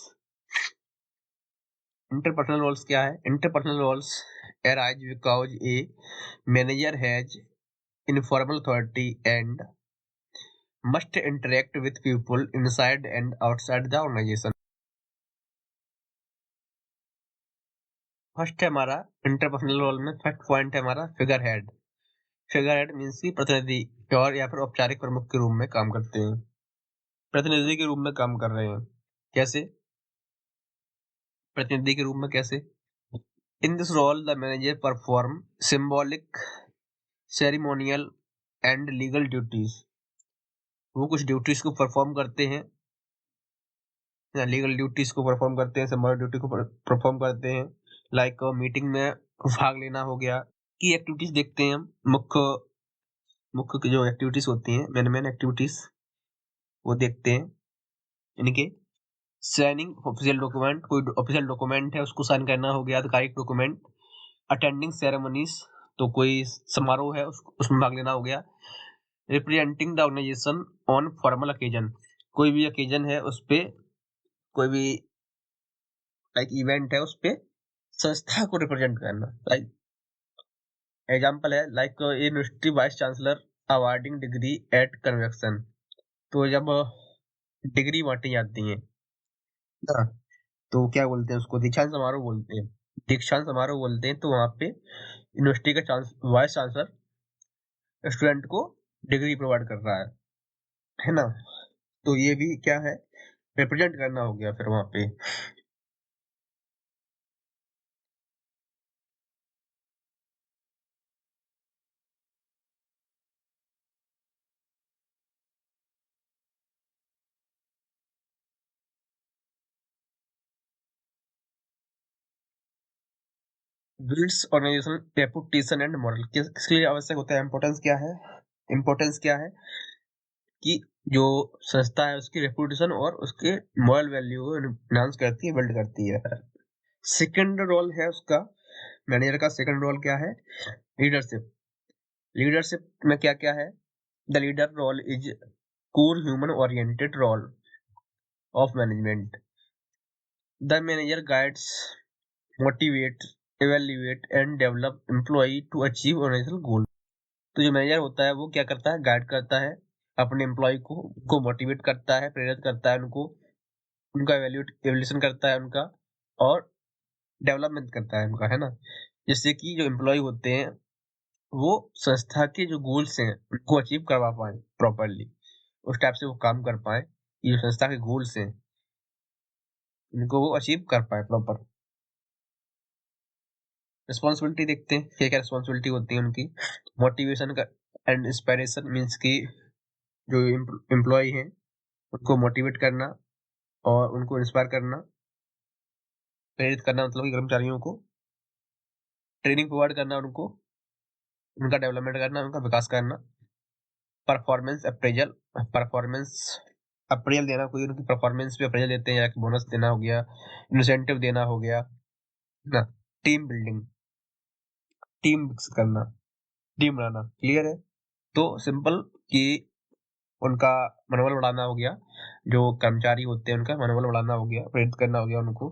इंटरपर्सनल रोल्स क्या है? Interpersonal roles arise because a manager has informal authority and must interact with people inside and outside the organization. First है हमारा इंटरपर्सनल रोल में, फर्स्ट पॉइंट है हमारा figure head. Figure head means की प्रतिनिधि और या फिर औपचारिक प्रमुख के रूप में काम करते हैं, प्रतिनिधि के रूप में काम कर रहे हैं। कैसे? प्रतिनिधि के रूप में कैसे? In this role the manager perform symbolic, ceremonial and legal duties. वो कुछ ड्यूटीज को परफॉर्म करते हैं, लीगल ड्यूटीज को परफॉर्म करते हैं, सिंबॉलिक ड्यूटी को परफॉर्म करते हैं। लाइक मीटिंग में भाग लेना हो गया। की एक्टिविटीज देखते हैं हम। मुख्य मुख्य जो एक्टिविटीज होती हैं, मेन एक्टिविटीज वो देखते हैं इनके। साइनिंग ऑफिशियल डॉक्यूमेंट, कोई ऑफिशियल डॉक्यूमेंट है उसको साइन करना हो गया, आधिकारिक डॉक्यूमेंट। अटेंडिंग सेरेमनीज, तो कोई समारोह है उसमें भाग लेना हो गया। Representing the organisation on formal occasion, कोई भी ओकेजन है उस पे, कोई भी लाइक इवेंट है उस पे संस्था को रिप्रेजेंट करना। लाइक एग्जांपल है like university vice chancellor awarding degree at convection. तो जब डिग्री बांटी जाती है ना, तो क्या बोलते हैं उसको? दीक्षांत समारोह बोलते हैं। दीक्षांत समारोह बोलते हैं। तो वहां पे यूनिवर्सिटी का वाइस चांसलर स्टूडेंट को डिग्री प्रोवाइड कर रहा है ना। तो ये भी क्या है? रिप्रेजेंट करना हो गया फिर वहां पे। Builds organisation reputation and morale. किसके लिए आवश्यक होता है? इम्पोर्टेंस क्या है? इम्पोर्टेंस क्या है कि जो संस्था है उसकी रेपुटेशन और उसके मॉरल वैल्यू को एनहांस करती है, बिल्ड करती है। सेकंड रोल है उसका, मैनेजर का सेकंड रोल क्या है? लीडरशिप। लीडरशिप में क्या क्या है? The leader role is core human oriented role of management. The manager guides, motivate, evaluate and develop employ to achieve organisational goal. तो जो मैनेजर होता है वो क्या करता है? गाइड करता है अपने एम्प्लॉय को मोटिवेट करता है, प्रेरित करता है उनको, उनका एवल्यूशन करता है उनका, और डेवलपमेंट करता है उनका, है ना, जिससे कि जो एम्प्लॉय होते हैं वो संस्था के जो गोल्स हैं उनको अचीव करवा पाए प्रॉपरली, उस टाइप से वो काम कर पाए, ये जो संस्था के गोल्स हैं उनको वो अचीव कर पाए प्रॉपर। रिस्पॉन्सिबिलिटी देखते हैं क्या क्या रिस्पॉन्सिबिलिटी होती है उनकी। मोटिवेशन का एंड इंस्पायरेशन मीन्स की जो एम्प्लॉय हैं उनको मोटिवेट करना और उनको इंस्पायर करना, प्रेरित करना, मतलब कि कर्मचारियों को ट्रेनिंग प्रोवाइड करना, उनको उनका डेवलपमेंट करना, उनका विकास करना। परफॉर्मेंस अप्रेजल, परफॉर्मेंस अप्रेजल देना, कोई उनकी परफॉर्मेंस पे अप्रेजल देते हैं, या बोनस देना हो गया, इंसेंटिव देना हो गया ना। टीम बिल्डिंग, टीम विकसित करना, टीम बनाना। क्लियर है? तो सिंपल कि उनका मनोबल बढ़ाना हो गया, जो कर्मचारी होते हैं उनका मनोबल बढ़ाना हो गया, प्रेरित करना हो गया उनको,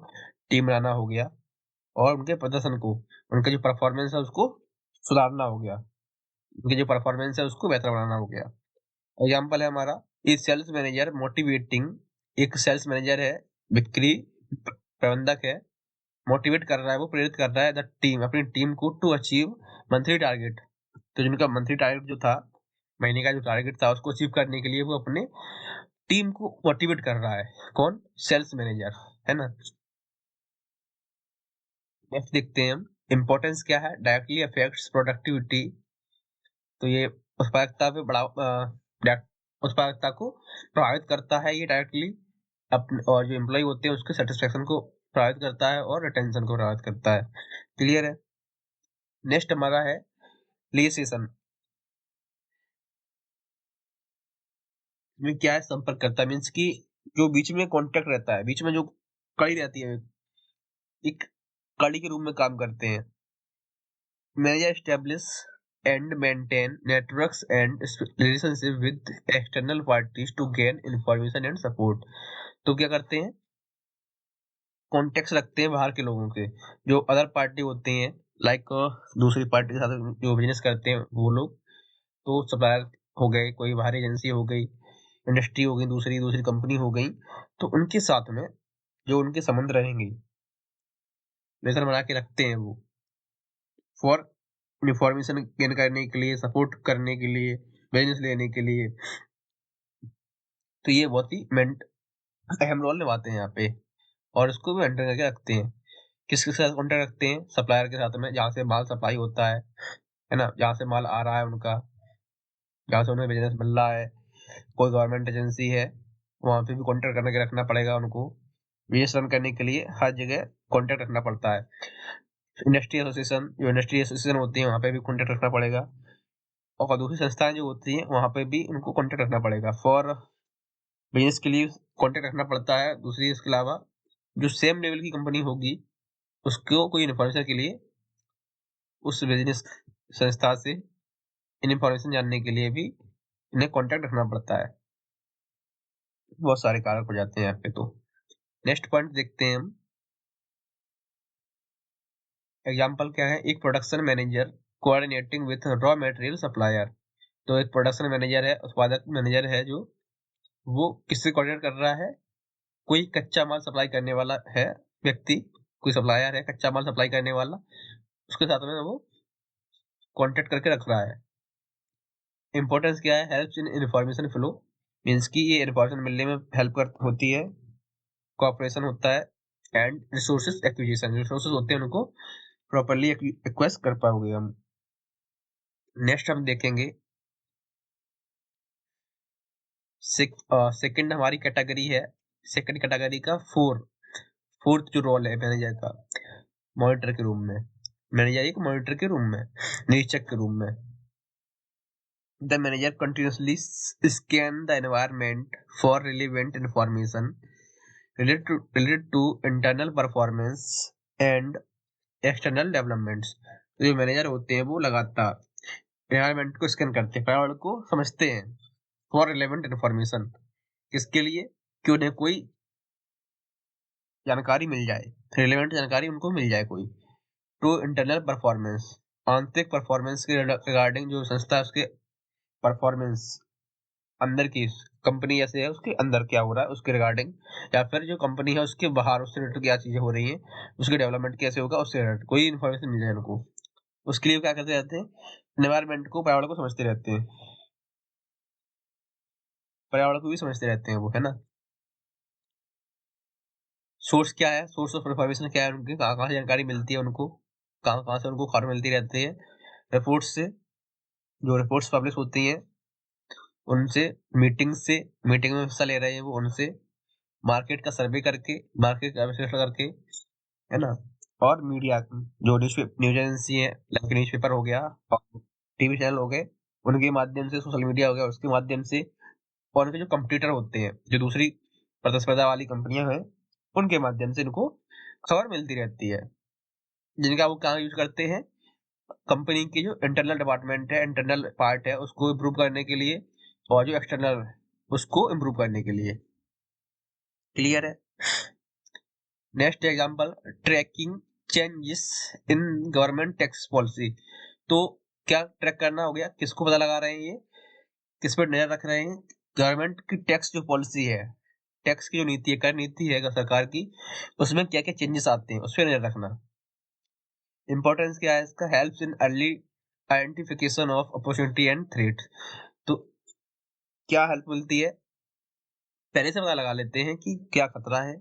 टीम बनाना हो गया, और उनके प्रदर्शन को, उनका जो परफॉर्मेंस है उसको सुधारना हो गया, उनकी जो परफॉर्मेंस है उसको बेहतर बनाना हो गया। एग्जाम्पल है हमारा ई सेल्स मैनेजर मोटिवेटिंग। एक सेल्स मैनेजर है, बिक्री प्रबंधक है, मोटिवेट कर रहा है, वो प्रेरित कर रहा है द टीम, अपनी टीम को टू अचीव मंथली टारगेट। तो जिनका मंथली टारगेट जो था, महीने का जो टारगेट था, उसको अचीव करने के लिए वो अपने टीम को मोटिवेट कर रहा है। कौन? सेल्स मैनेजर, है ना। नेक्स्ट देखते हैं हम, इम्पोर्टेंस क्या है? Directly affects productivity. तो ये उत्पादकता पे उत्पादकता को प्रभावित करता है ये डायरेक्टली, अपने और जो एम्प्लॉय होते हैं उसके सेटिस्फेक्शन को प्रभावित करता है और रिटेंशन को प्रभावित करता है। क्लियर है? नेक्स्ट हमारा है लिएसेशन। में क्या है? संपर्क करता है, मीन्स कि जो बीच में कॉन्टेक्ट रहता है, बीच में जो कड़ी रहती है, एक कड़ी के रूप में काम करते हैं। Manager establish and maintain networks and relationship with external parties to gain information and support. तो क्या करते हैं? कॉन्टेक्ट रखते हैं बाहर के लोगों के, जो अदर पार्टी होते हैं, लाइक दूसरी पार्टी के साथ जो बिजनेस करते हैं वो लोग, तो सप्लायर हो गए, कोई बाहरी एजेंसी हो गई, इंडस्ट्री हो गई, दूसरी दूसरी कंपनी हो गई, तो उनके साथ में जो उनके संबंध रहेंगे, रिलेशन बना के रखते हैं वो, फॉर इंफॉर्मेशन गेन करने के लिए, सपोर्ट करने के लिए, बिजनेस लेने के लिए। तो ये बहुत ही अहम रोल निभाते हैं यहाँ पे, और इसको भी मेंटेन करके रखते हैं। किसके साथ कॉन्टेक्ट रखते हैं? सप्लायर के साथ में, जहाँ से माल सप्लाई होता है ना, जहाँ से माल आ रहा है उनका, जहाँ से उन्हें बिजनेस मिल रहा है, कोई गवर्नमेंट एजेंसी है वहां पे भी कॉन्टेक्ट करके रखना पड़ेगा उनको। बिजनेस रन करने के लिए हर जगह कॉन्टेक्ट रखना पड़ता है। इंडस्ट्री एसोसिएशन, जो इंडस्ट्री एसोसिएशन होती है वहां पे भी कॉन्टेक्ट रखना पड़ेगा, और दूसरी संस्थाएं जो होती है वहां पे भी उनको कॉन्टेक्ट रखना पड़ेगा। फॉर बिजनेस के लिए कॉन्टेक्ट रखना पड़ता है। दूसरी इसके अलावा जो सेम लेवल की कंपनी होगी उसको कोई इन्फॉर्मेशन के लिए उस बिजनेस संस्था से इंफॉर्मेशन जानने के लिए भी इन्हें कॉन्टेक्ट रखना पड़ता है। बहुत सारे कारक हो जाते हैं यहाँ पे। तो नेक्स्ट पॉइंट देखते हैं हम, एग्जाम्पल क्या है? एक production manager coordinating with raw material supplier. तो एक प्रोडक्शन मैनेजर है, उत्पादक मैनेजर है, जो वो किससे कोऑर्डिनेट कर रहा है? कोई कच्चा माल सप्लाई करने वाला है व्यक्ति, कोई सप्लायर है कच्चा माल सप्लाई करने वाला, उसके साथ में वो कॉन्टेक्ट करके रख रहा है। इंपॉर्टेंस क्या है? Help in information flow, means की ये इन्फॉर्मेशन मिलने में हेल्प कर होती है, कोऑपरेशन होता है, एंड रिसोर्सेज एक्विजिशन, रिसोर्सेज होते हैं उनको प्रॉपर्ली रिक्वेस्ट कर पाओगे हम। नेक्स्ट हम देखेंगे सेकंड हमारी कैटेगरी है, सेकंड कैटेगरी का फोर्थ जो रोल है मैनेजर का, मॉनिटर के रूप में। मैनेजर एक मॉनिटर के रूम में, निरीक्षक के रूम में। The manager continuously scan the environment for relevant information related to internal performance and external developments। जो मैनेजर होते हैं वो लगातार एनवायरमेंट को स्कैन करते हैं, पर्यावरण को समझते हैं फॉर रिलेवेंट इन्फॉर्मेशन, किसके लिए, कि उन्हें कोई जानकारी मिल जाए, रिलेवेंट जानकारी उनको मिल जाए कोई, टू इंटरनल परफॉर्मेंस, आंतरिक परफॉर्मेंस के रिगार्डिंग, जो संस्था है उसके परफॉर्मेंस, अंदर की कंपनी जैसे है उसके अंदर क्या हो रहा है उसके रिगार्डिंग, या फिर जो कंपनी है उसके बाहर उससे रिलेटेड क्या चीजें हो रही हैं, उसके डेवलपमेंट कैसे होगा, उससे रिलेटेड कोई इन्फॉर्मेशन मिल जाए उनको। उसके लिए क्या करते रहते हैं, एनवायरमेंट को, पर्यावरण को समझते रहते हैं, पर्यावरण को भी समझते रहते हैं वो, है ना। सोर्स क्या है, सोर्स ऑफ इन्फॉर्मेशन क्या है उनके, कहाँ कहाँ से जानकारी मिलती है उनको, कहाँ कहाँ से उनको खबर मिलती रहती है, रिपोर्ट्स से, जो रिपोर्ट्स पब्लिश होती हैं उनसे, मीटिंग में हिस्सा ले रहे हैं वो उनसे, मार्केट का सर्वे करके, मार्केट का विश्लेषण करके, है ना। और मीडिया, जो न्यूज एजेंसी है, न्यूज पेपर हो गया और टीवी चैनल हो गए, उनके माध्यम से, सोशल मीडिया हो गया उसके माध्यम से, और उनके जो कंपटीटर होते हैं, जो दूसरी प्रतिस्पर्धा वाली कंपनियां हैं, उनके माध्यम से इनको खबर मिलती रहती है, जिनका वो कहाँ यूज करते हैं, कंपनी की जो इंटरनल डिपार्टमेंट है, इंटरनल पार्ट है उसको इम्प्रूव करने के लिए, और जो एक्सटर्नल उसको इम्प्रूव करने के लिए। क्लियर है। Next example, tracking changes in government tax policy. तो क्या ट्रैक करना हो गया, किसको पता लगा रहे हैं ये, किस पर नजर रख रहे हैं, गवर्नमेंट की टैक्स जो पॉलिसी है, टैक्स की जो नीति है, कर नीति है सरकार की, उसमें क्या क्या चेंजेस आते हैं उस पर नजर रखना। इंपॉर्टेंस क्या है इसका, helps in early identification of opportunity and threat. तो क्या हेल्प मिलती है, पहले से पता लगा लेते हैं कि क्या खतरा है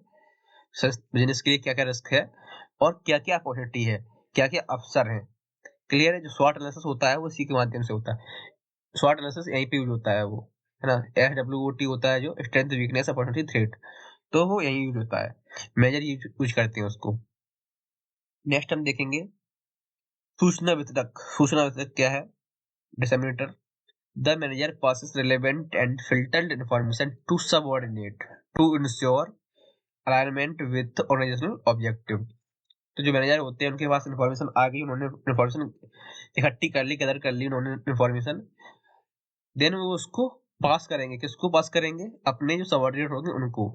बिजनेस के लिए, क्या क्या रिस्क है, और क्या क्या अपॉर्चुनिटी है, क्या क्या अवसर है। क्लियर है। जो स्वॉट एनालिसिस होता है वो इसी के माध्यम से होता है, स्वॉट एनालिसिस यहीं पे यूज होता है वो, है ना। SWOT होता है जो स्ट्रेंथ, वीकनेस, अपॉर्चुनिटी, थ्रेट, तो वो यहीं यूज होता है, मेजर यूज करते हैं उसको। नेक्स्ट हम देखेंगे सूचना वितरक। सूचना वितरक क्या है, disseminator. The manager passes relevant and filtered information to subordinate to ensure alignment with organizational objective। तो जो मैनेजर होते हैं उनके पास इंफॉर्मेशन आ गई, उन्होंने इंफॉर्मेशन इकट्ठी कर ली, गदर कर ली उन्होंने इंफॉर्मेशन, देन वो उसको पास करेंगे, किसको पास करेंगे, अपने जो सबऑर्डिनेट होंगे उनको।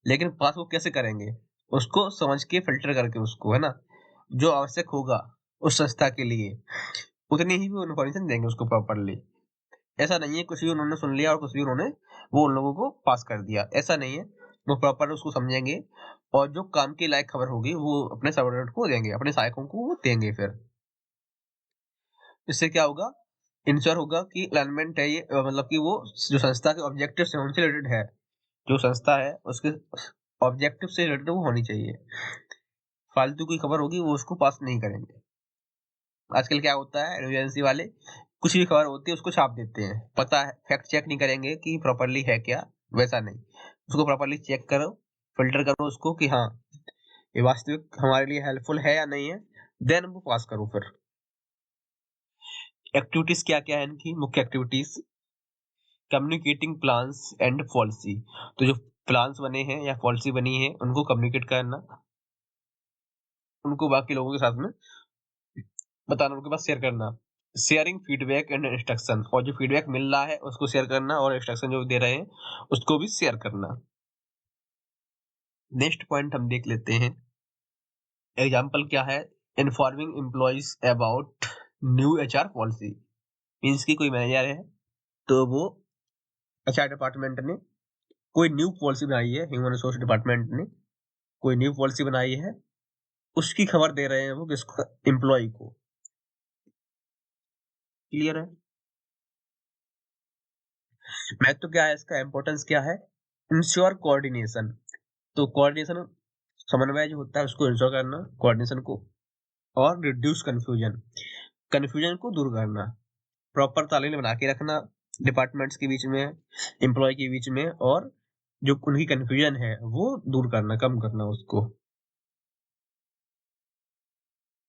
लेकिन पास वो कैसे करेंगे, उसको समझ के फिल्टर करके उसको, है ना, जो आवश्यक होगा उस संस्था के लिए उतनी ही वो इन्फॉर्मेशन देंगे उसको प्रॉपरली। ऐसा नहीं है कुछ भी उन्होंने सुन लिया और कुछ भी उन्होंने वो उन लोगों को पास कर दिया, ऐसा नहीं है। वो प्रॉपर उसको समझेंगे और जो काम की लायक खबर होगी वो अपने सबऑर्डिनेट को देंगे, अपने सहायकों को वो देंगे। फिर इससे क्या होगा, इंश्योर होगा कि अलाइनमेंट है ये, मतलब कि वो जो संस्था के ऑब्जेक्टिव से उनसे रिलेटेड है, जो संस्था है उसके ऑब्जेक्टिव से रिलेटेड वो होनी चाहिए। फालतू की खबर होगी वो उसको पास नहीं करेंगे। आजकल क्या होता है, एजेंसी वाले कुछ भी खबर होती है उसको छाप देते हैं, पता है फैक्ट चेक नहीं करेंगे कि प्रॉपरली है क्या, वैसा नहीं, उसको प्रॉपरली चेक करो, फिल्टर करो उसको कि हाँ ये वास्तविक हमारे लिए हेल्पफुल है या नहीं है, देन वो पास करो। फिर एक्टिविटीज क्या क्या है इनकी, मुख्य activities, communicating plans and policy. तो जो प्लान्स बने हैं या पॉलिसी बनी है उनको कम्युनिकेट करना, उनको बाकी लोगों के साथ में बताना, उनके पास शेयर करना। शेयरिंग फीडबैक एंड इंस्ट्रक्शन, और जो फीडबैक मिल रहा है उसको शेयर करना, और इंस्ट्रक्शन जो दे रहे हैं उसको भी शेयर करना। नेक्स्ट पॉइंट हम देख लेते हैं, एग्जाम्पल क्या है, informing employees about new HR policy. Means की कोई मैनेजर है तो वो HR डिपार्टमेंट ने कोई न्यू पॉलिसी बनाई है, ह्यूमन रिसोर्स डिपार्टमेंट ने कोई न्यू पॉलिसी बनाई है, उसकी खबर दे रहे हैं वो किसको, एम्प्लॉय को। क्लियर है। मैं तो क्या है इसका इंपॉर्टेंस क्या है, इंश्योर कोऑर्डिनेशन। तो कोऑर्डिनेशन, समन्वय जो होता है उसको इंश्योर करना, कोऑर्डिनेशन को, और रिड्यूस कंफ्यूजन, कंफ्यूजन को दूर करना, प्रॉपर तालमेल बना के रखना डिपार्टमेंट्स के बीच में, एम्प्लॉय के बीच में, और जो उनकी कंफ्यूजन है वो दूर करना, कम करना उसको।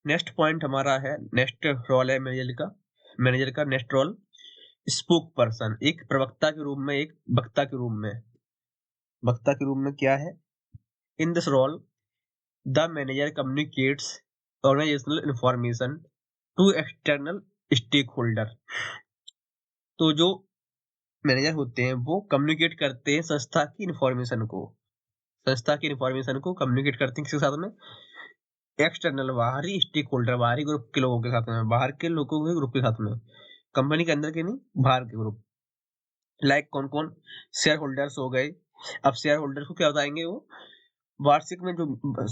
नेक्स्ट पॉइंट हमारा है, नेक्स्ट रोल है मैनेजर का नेक्स्ट रोल स्पोक पर्सन, एक प्रवक्ता के रूप में, एक वक्ता के रूप में। वक्ता के रूप में क्या है? In this role the manager communicates organisational information to external stakeholder. तो जो मैनेजर होते हैं वो कम्युनिकेट करते हैं संस्था की इंफॉर्मेशन को, कम्युनिकेट करते हैं किसके साथ में? एक्सटर्नल, बाहरी स्टेक होल्डर, बाहरी ग्रुप के लोगों के साथ में, बाहर के लोगों के ग्रुप के साथ में, कंपनी के अंदर के नहीं, बाहर के ग्रुप। लाइक कौन कौन? शेयर होल्डर्स हो गए। अब शेयर होल्डर को क्या बताएंगे? वो वार्षिक में जो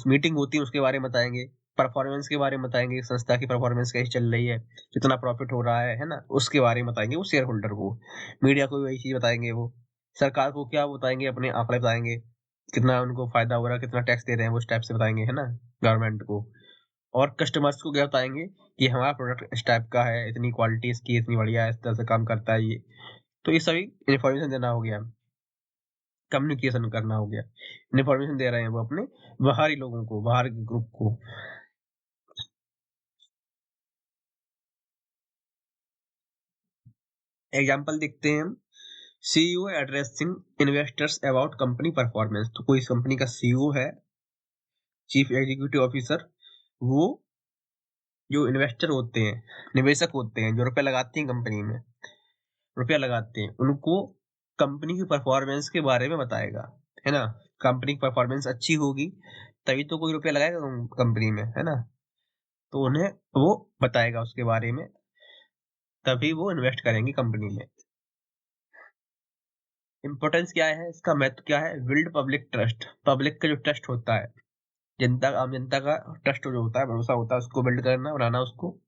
मीटिंग होती है उसके बारे में बताएंगे, परफॉर्मेंस के बारे में बताएंगे, संस्था की परफॉर्मेंस कैसी चल रही है, कितना प्रॉफिट हो रहा है ना, उसके बारे में बताएंगे वो शेयर होल्डर को। मीडिया को भी वही चीज बताएंगे वो। सरकार को क्या बताएंगे? अपने आंकड़े बताएंगे, कितना उनको फायदा हो रहा है, कितना टैक्स दे रहे हैं, वो उस टाइप से बताएंगे, है ना, गवर्नमेंट को। और कस्टमर्स को क्या बताएंगे कि हमारा प्रोडक्ट इस टाइप का है, इतनी क्वालिटी इसकी इतनी बढ़िया है, इस तरह से काम करता है ये। तो ये सभी इन्फॉर्मेशन देना हो गया, कम्युनिकेशन करना हो गया। इन्फॉर्मेशन दे रहे हैं वो अपने बाहरी लोगों को, बाहर के ग्रुप को। एग्जाम्पल देखते हैं हम। CEO addressing investors about company performance. तो कोई कंपनी का सीईओ है, चीफ एग्जीक्यूटिव ऑफिसर, वो जो इन्वेस्टर होते हैं, निवेशक होते हैं, जो रुपया लगाते हैं कंपनी में, रुपया लगाते हैं, उनको कंपनी की परफॉर्मेंस के बारे में बताएगा, है ना। कंपनी की परफॉर्मेंस अच्छी होगी तभी तो कोई रुपया लगाएगा कंपनी में, है ना। तो उन्हें वो बताएगा उसके बारे में, तभी वो इन्वेस्ट करेंगे कंपनी में। इंपॉर्टेंस क्या है इसका, महत्व क्या है? Build public trust. पब्लिक का जो ट्रस्ट होता है, जनता, आम जनता का ट्रस्ट जो होता है, भरोसा होता है, उसको बिल्ड करना, बनाना उसको।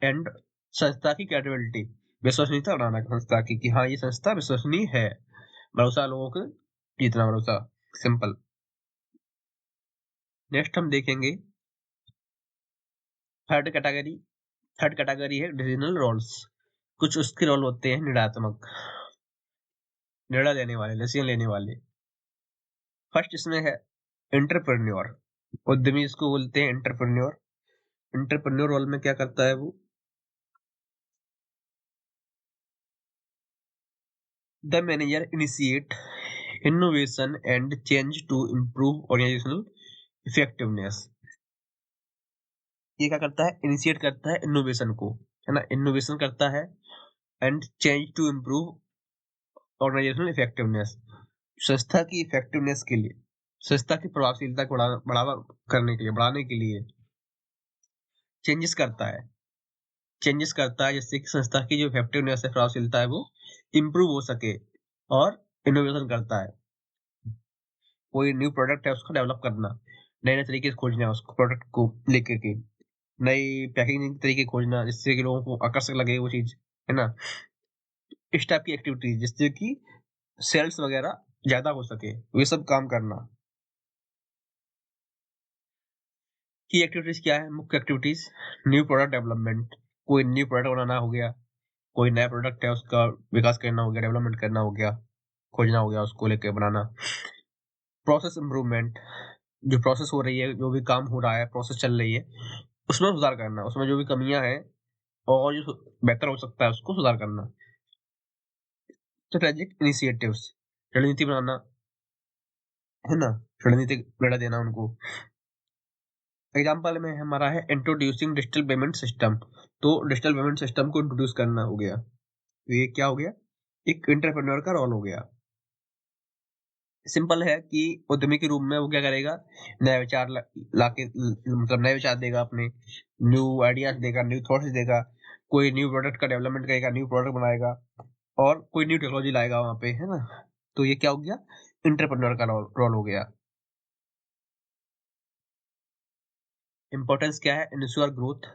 एंड संस्था की क्रेडिबिलिटी, विश्वसनीयता बनाना संस्था की, कि हाँ ये संस्था विश्वसनीय है, भरोसा लोगों को, जितना भरोसा। सिंपल। नेक्स्ट हम देखेंगे थर्ड कैटेगरी। थर्ड कैटेगरी है डिसीजनल रोल्स। कुछ उसके रोल होते हैं निर्णयात्मक, निर्णय लेने वाले, डिसीजन लेने वाले। फर्स्ट इसमें है एंटरप्रेन्योर, उद्यमी इसको बोलते हैं एंटरप्रेन्योर। एंटरप्रेन्योर रोल में क्या करता है वो? The manager initiate innovation and change to improve organizational effectiveness। ये क्या करता है? इनिशिएट करता है इनोवेशन को, है ना, इनोवेशन करता है। And change to improve organisational effectiveness, संस्था की इफेक्टिवनेस के लिए, संस्था की प्रभावशीलता को बढ़ावा करने के लिए, बढ़ाने के लिए चेंजेस करता है। चेंजेस करता है जिससे कि संस्था की जो इफेक्टिवनेस है, प्रभावशीलता है, वो इम्प्रूव हो सके। और इनोवेशन करता है, कोई न्यू प्रोडक्ट है उसको डेवलप करना, नए नए तरीके से खोजना उसको, प्रोडक्ट को लेकर के नई पैकेजिंग तरीके खोजना जिससे कि लोगों को आकर्षक लगे वो चीज, है ना। इस टाइप की एक्टिविटीज जिससे कि सेल्स वगैरह ज्यादा हो सके, ये सब काम करना। की एक्टिविटीज क्या है? मुख्य एक्टिविटीज, न्यू प्रोडक्ट डेवलपमेंट, कोई न्यू प्रोडक्ट बनाना हो गया, कोई नया प्रोडक्ट है उसका विकास करना हो गया, डेवलपमेंट करना हो गया, खोजना हो गया, उसको लेकर बनाना। प्रोसेस इंप्रूवमेंट, जो प्रोसेस हो रही है, जो भी काम हो रहा है, प्रोसेस चल रही है, उसमें सुधार करना, उसमें जो भी कमियां हैं और जो बेहतर हो सकता है उसको सुधार करना। स्ट्रेटेजिक इनिशिएटिव्स, रणनीति बनाना, है ना, रणनीतिक निर्णय देना उनको। एग्जाम्पल में हमारा है इंट्रोड्यूसिंग डिजिटल पेमेंट सिस्टम। तो डिजिटल पेमेंट सिस्टम को इंट्रोड्यूस करना हो गया, तो ये क्या हो गया? एक एंटरप्रेन्योर का रोल हो गया। सिंपल है कि उद्यमी के रूप में वो क्या करेगा? नए विचार लाके, मतलब नए विचार देगा, अपने न्यू आइडियाज देगा, न्यू थॉट्स देगा, कोई न्यू प्रोडक्ट का डेवलपमेंट करेगा, न्यू प्रोडक्ट बनाएगा, और कोई न्यू टेक्नोलॉजी लाएगा वहां पे, है ना। तो ये क्या हो गया? इंटरप्रेन्योर का रोल हो गया। इंपॉर्टेंस क्या है? इंश्योर ग्रोथ,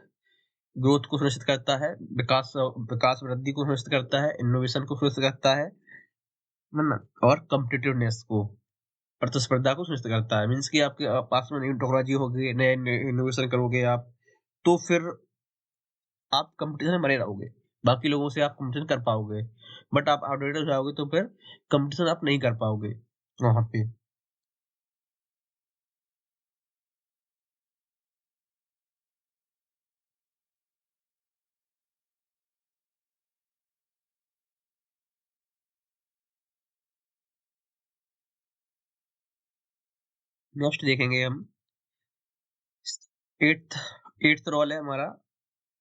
ग्रोथ को सुनिश्चित करता है, विकास विकास वृद्धि को सुनिश्चित करता है, इनोवेशन को सुनिश्चित करता है ना, और कॉम्पिटिटिवनेस को, प्रतिस्पर्धा को सुनिश्चित करता है। मीन्स कि आपके पास में नई टेक्नोलॉजी होगी, नए इनोवेशन करोगे आप, तो फिर आप कंपटीशन में बने रहोगे, बाकी लोगों से आप कंपटीशन कर पाओगे। बट आप आउटडेटेड हो जाओगे तो फिर कंपटीशन आप नहीं कर पाओगे वहां पे। नेक्स्ट देखेंगे हम एट्थ रोल है हमारा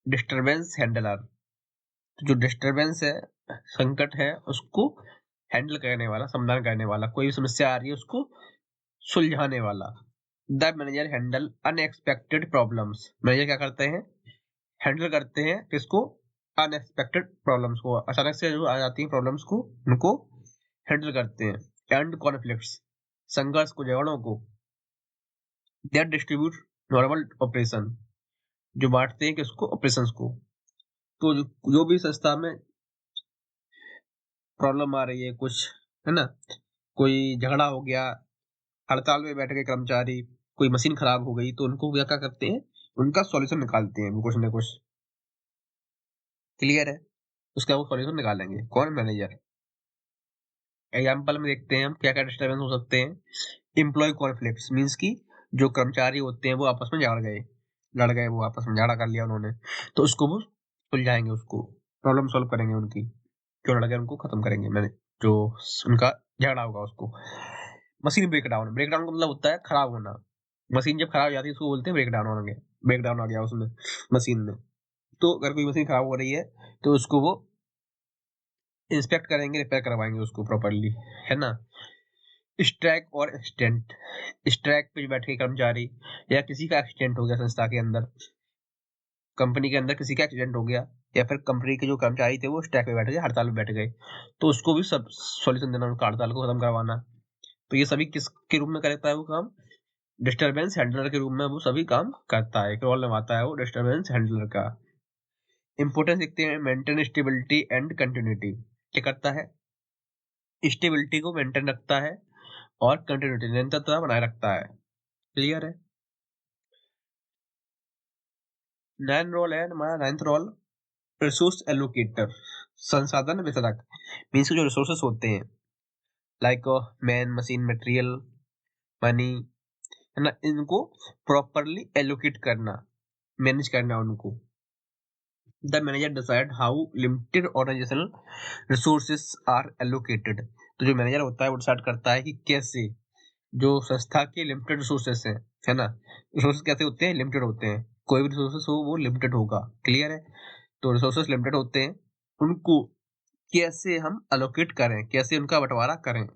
डिस्टरबेंस हैंडलर। तो जो डिस्टरबेंस है, संकट है, उसको हैंडल करने वाला, समाधान करने वाला, कोई भी समस्या आ रही है उसको सुलझाने वाला। The manager handle unexpected problems. Manager क्या करते हैं, हैंडल करते हैं किसको, अनएक्सपेक्टेड प्रॉब्लम्स को, अचानक से जो आ जाती है प्रॉब्लम्स को, उनको हैंडल करते हैं। एंड कॉन्फ्लिक्ट्स, संघर्ष को, झगड़ों को। दे डिस्ट्रीब्यूट नॉर्मल ऑपरेशन, जो बांटते हैं किसको, ऑपरेशंस को। तो जो भी संस्था में प्रॉब्लम आ रही है कुछ, है ना, कोई झगड़ा हो गया, हड़ताल में बैठ गए कर्मचारी, कोई मशीन खराब हो गई, तो उनको क्या क्या करते हैं, उनका सॉल्यूशन निकालते हैं कुछ ना कुछ। क्लियर है, उसका वो सॉल्यूशन निकालेंगे कौन, मैनेजर। एग्जाम्पल में देखते हैं हम क्या क्या डिस्टर्बेंस हो सकते हैं। एम्प्लॉय कॉन्फ्लिक्ट्स मीन्स की जो कर्मचारी होते हैं वो आपस में लड़ गए, वो आपस में झगड़ा कर लिया उन्होंने, तो उसको वो सुलझाएंगे, उसको प्रॉब्लम सॉल्व करेंगे, उनकी क्यों लड़ गए उनको खत्म करेंगे, मैंने जो उनका झगड़ा होगा उसको। मशीन ब्रेकडाउन, ब्रेकडाउन का मतलब होता है खराब होना। मशीन जब खराब हो जाती है उसको बोलते हैं ब्रेकडाउन हो गया, ब्रेकडाउन आ गया उसमें, मशीन में। तो अगर कोई मशीन खराब हो रही है तो उसको वो इंस्पेक्ट करेंगे, रिपेयर करवाएंगे उसको प्रॉपरली, है ना। स्ट्राइक और एक्सीडेंट, स्ट्राइक पे बैठे कर्मचारी, या किसी का एक्सीडेंट हो गया संस्था के अंदर, कंपनी के अंदर किसी का एक्सीडेंट हो गया, या फिर कंपनी के जो कर्मचारी थे वो स्ट्राइक पे बैठ गए, हड़ताल में बैठ गए, तो उसको भी सब सॉल्यूशन देना, उनका हड़ताल को खत्म करवाना। तो ये सभी किसके रूप में करता है वो काम, डिस्टर्बेंस हैंडलर के रूप में वो सभी काम करता है, एक रोल निभाता है वो डिस्टर्बेंस हैंडलर का। इंपोर्टेंस देखते हैं, मेंटेन स्टेबिलिटी एंड कंटिन्यूटी। क्या करता है, स्टेबिलिटी को मेंटेन रखता है और कंटिन्यूटी, निरंतरता बनाए रखता है। क्लियर है। नाइन्थ रोल रिसोर्स एलोकेटर, संसाधन वितरक। मीन्स जो रिसोर्सेस होते हैं like man, machine, material, money, है ना, इनको प्रॉपरली एलोकेट करना, मैनेज करना उनको। The manager decide how limited organisational resources are allocated. तो जो मैनेजर होता है वो डिसाइड करता है कि कैसे जो संस्था के लिमिटेड रिसोर्सेस हैं, है ना, रिसोर्सेस कैसे होते हैं, लिमिटेड होते हैं, कोई भी रिसोर्सेस हो वो लिमिटेड होगा। क्लियर है। तो रिसोर्सेस लिमिटेड होते हैं, उनको कैसे हम अलोकेट करें, कैसे उनका बंटवारा करें।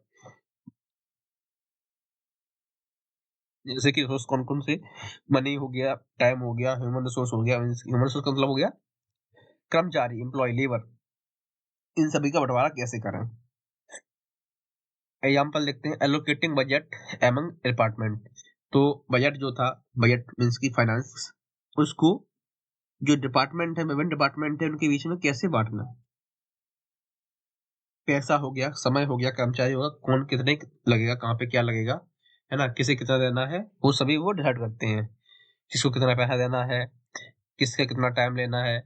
जैसे कि रिसोर्स कौन कौन से, मनी हो गया, टाइम हो गया, ह्यूमन रिसोर्स हो गया। ह्यूमन रिसोर्स का मतलब हो गया कर्मचारी, एम्प्लॉय, लेबर, इन सभी का बंटवारा कैसे करें। एग्जाम्पल देखते हैं, एलोकेटिंग बजट एमंग डिपार्टमेंट। तो बजट जो था, बजट मीन्स की फाइनेंस, उसको जो डिपार्टमेंट है, विभिन्न डिपार्टमेंट है, उनके बीच में कैसे बांटना। पैसा हो गया, समय हो गया, कर्मचारी होगा, कौन कितने लगेगा, कहाँ पे क्या लगेगा, है ना, किसे कितना देना है, वो सभी वो डिसाइड करते हैं। किसको कितना पैसा देना है, किसका कितना टाइम लेना है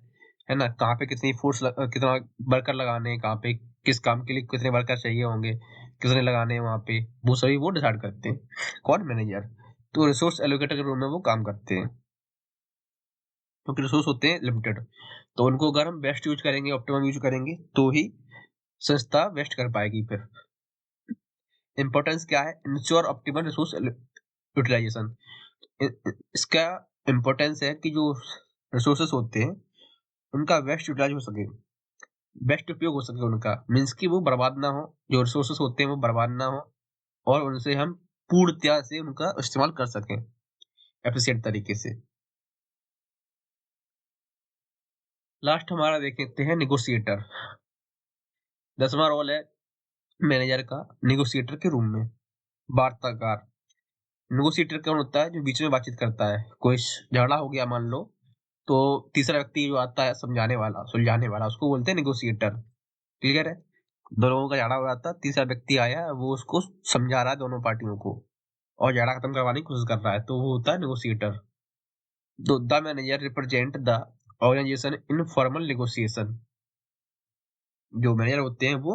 ना, कहाँ पे कितनी कितना वर्कर लगाने हैं, कहाँ पे किस काम के लिए कितने वर्कर चाहिए होंगे, कितने लगाने हैं वहां पे, वो सभी वो डिसाइड करते हैं कौन, मैनेजर। तो रिसोर्स एलोकेटर के रूप में वो काम करते हैं, क्योंकि रिसोर्स होते हैं लिमिटेड, तो उनको अगर हम बेस्ट यूज करेंगे, ऑप्टिमम यूज करेंगे, तो ही संस्था बेस्ट कर पाएगी। फिर इंपॉर्टेंस क्या है, इंश्योर ऑप्टिमल रिसोर्स यूटिलाइजेशन। इसका इंपॉर्टेंस है कि जो रिसोर्सेस होते हैं उनका बेस्ट यूटिलाइज हो सके, बेस्ट उपयोग हो सके उनका, मीन्स कि वो बर्बाद ना हो, जो रिसोर्सेस होते हैं वो बर्बाद ना हो, और उनसे हम पूर्णतया से उनका इस्तेमाल कर सकें एफिशिएंट तरीके से। लास्ट हमारा देख सकते हैं निगोशिएटर। 10वां रोल है मैनेजर का निगोशिएटर के रूम में, वार्ताकार। निगोशिएटर कौन होता है, जो बीच में बातचीत करता है, कोई झगड़ा हो गया मान लो, तो तीसरा व्यक्ति जो आता है समझाने वाला, सुलझाने वाला, उसको बोलते हैं निगोशिएटर। क्लियर है। दो लोगों का झगड़ा हो रहा था, तीसरा व्यक्ति आया, वो उसको समझा रहा है दोनों पार्टियों को, और झगड़ा खत्म करवाने की कोशिश कर रहा है, तो वो होता है नेगोशिएटर। तो the manager represent the organisation in formal negotiation. जो मैनेजर होते हैं वो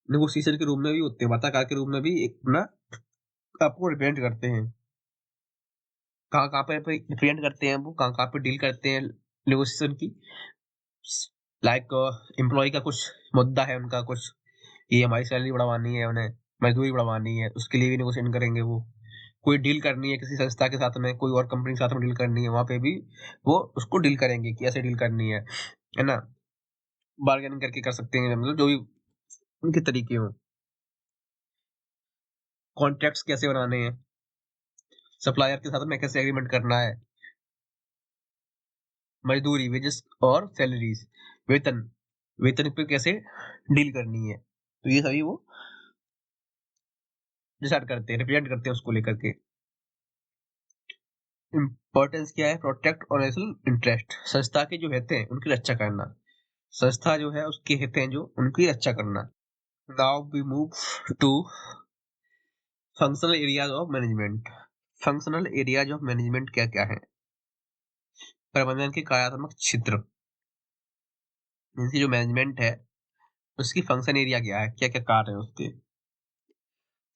नेगोशिएशन के रूप में भी होते हैं, वार्ताकार के रूप में भी एक अपना आपको रिप्रेजेंट करते हैं। कहाँ कहाँ पे रिप्रेजेंट करते हैं वो, कहाँ कहाँ पे डील करते हैं नेगोशिएशन की। लाइक एम्प्लॉय का कुछ मुद्दा है, उनका कुछ, ये हमारी सैलरी बढ़वानी है, उन्हें मजदूरी बढ़वानी है, उसके लिए भी नेगोशिएशन करेंगे वो। कोई डील करनी है किसी संस्था के साथ में, कोई और कंपनी के साथ में डील करनी है, वहां पे भी वो उसको डील करेंगे कि ऐसे डील करनी है ना। बार्गेनिंग करके कर सकते हैं, मतलब जो भी उनके तरीके हो। कॉन्ट्रैक्ट्स कैसे बनाने हैं, सप्लायर के साथ में कैसे एग्रीमेंट करना है, मजदूरी वेजेस और सैलरीज, वेतन वेतन पे कैसे डील करनी है, तो ये सभी वो डिसाइड करते हैं, रिप्रेजेंट करते हैं उसको लेकर के। इम्पोर्टेंस क्या है, प्रोटेक्ट और नेशनल इंटरेस्ट, संस्था के जो हित हैं उनकी रक्षा करना, संस्था जो है उसके हित हैं जो उनकी रक्षा करना। Now we move to functional areas of management. Functional areas of management क्या क्या है, प्रबंधन के कार्यात्मक क्षेत्र, इनकी जो मैनेजमेंट है उसकी फंक्शन एरिया क्या है, क्या क्या कार्य है उसके।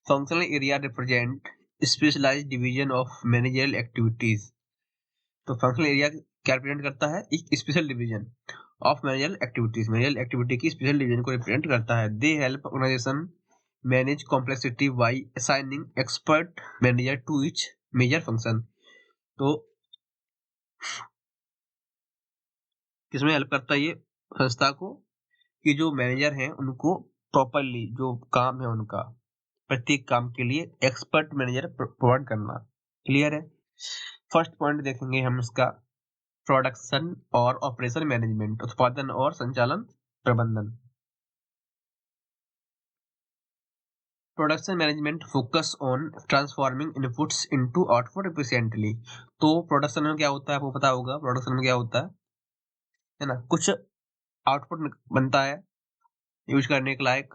Functional area represent specialised division of managerial activities, तो फंक्शनल एरिया क्या रिप्रेजेंट करता है, एक special division of managerial activities, managerial activity की स्पेशल डिवीजन को रिप्रेजेंट करता है। They help organisation manage complexity by assigning expert manager to each major function, तो किसमें हेल्प करता है ये संस्था को, कि जो मैनेजर हैं उनको प्रॉपरली जो काम है उनका प्रत्येक काम के लिए एक्सपर्ट मैनेजर प्रोवाइड करना। क्लियर है। फर्स्ट पॉइंट देखेंगे हम इसका, प्रोडक्शन और ऑपरेशन मैनेजमेंट, उत्पादन और संचालन प्रबंधन। Production management focus on transforming inputs into output efficiently, तो प्रोडक्शन में क्या होता है आपको पता होगा, प्रोडक्शन में क्या होता है ना, कुछ आउटपुट बनता है यूज करने के लायक,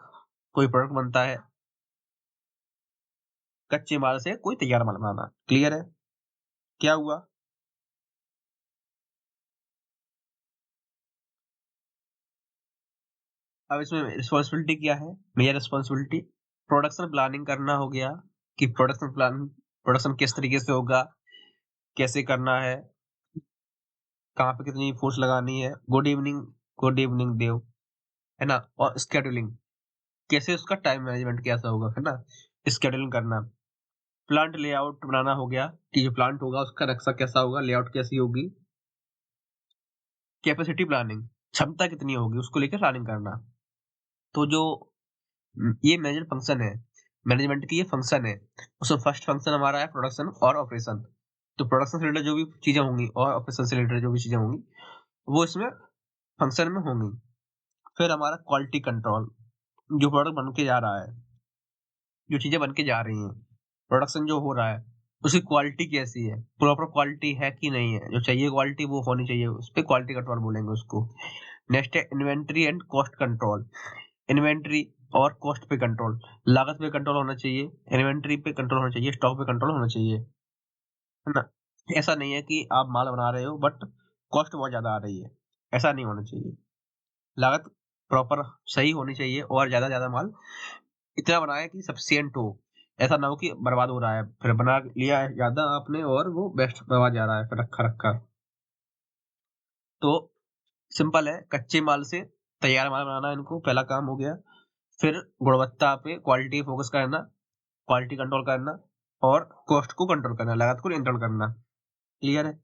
कोई प्रोडक्ट बनता है, कच्चे माल से कोई तैयार माल बनाना। क्लियर है। क्या हुआ, अब इसमें रिस्पॉन्सिबिलिटी क्या है, मेजर रिस्पॉन्सिबिलिटी प्रोडक्शन प्लानिंग करना हो गया, कि प्रोडक्शन किस तरीके से होगा, कैसे करना है, कहाँ पे कितनी फोर्स लगानी है। गुड इवनिंग देव, है ना। और स्केड्यूलिंग, कैसे उसका टाइम मैनेजमेंट कैसा होगा, है ना, स्केड्यूलिंग करना। प्लांट लेआउट बनाना हो गया, कि जो प्लांट होगा उसका नक्शा कैसा होगा, लेआउट कैसी होगी। कैपेसिटी प्लानिंग, क्षमता कितनी होगी उसको लेकर प्लानिंग करना। तो जो ये मैनेजर फंक्शन है, मैनेजमेंट की ये फंक्शन है, उसमें फर्स्ट फंक्शन हमारा है प्रोडक्शन और ऑपरेशन। तो प्रोडक्शन से रिलेटेड जो भी चीजें होंगी और ऑपरेशन से रिलेटेड जो भी चीजें होंगी वो इसमें फंक्शन में होंगी। फिर हमारा क्वालिटी कंट्रोल, जो प्रोडक्ट बन के जा रहा है, जो चीजें बन के जा रही हैं, प्रोडक्शन जो हो रहा है उसकी क्वालिटी कैसी है, प्रॉपर क्वालिटी है कि नहीं है, जो चाहिए क्वालिटी वो होनी चाहिए, उस पर क्वालिटी कंट्रोल बोलेंगे उसको। नेक्स्ट है inventory and cost control, inventory और कॉस्ट पे कंट्रोल, लागत पे कंट्रोल होना चाहिए, इन्वेंट्री पे कंट्रोल होना चाहिए, स्टॉक पे कंट्रोल होना चाहिए, है ना। ऐसा नहीं है कि आप माल बना रहे हो बट कॉस्ट बहुत ज्यादा आ रही है, ऐसा नहीं होना चाहिए। लागत प्रॉपर सही होनी चाहिए और ज्यादा माल इतना बनाए कि सफिशियंट हो, ऐसा ना हो कि बर्बाद हो रहा है, फिर बना लिया है ज्यादा आपने और वो बेस्ट बर्बाद जा रहा है, फिर रखा रखा। तो सिंपल है, कच्चे माल से तैयार माल बनाना इनको पहला काम हो गया। फिर गुणवत्ता पे क्वालिटी फोकस करना, क्वालिटी कंट्रोल करना और कॉस्ट को कंट्रोल करना, लागत को नियंत्रण करना। क्लियर है।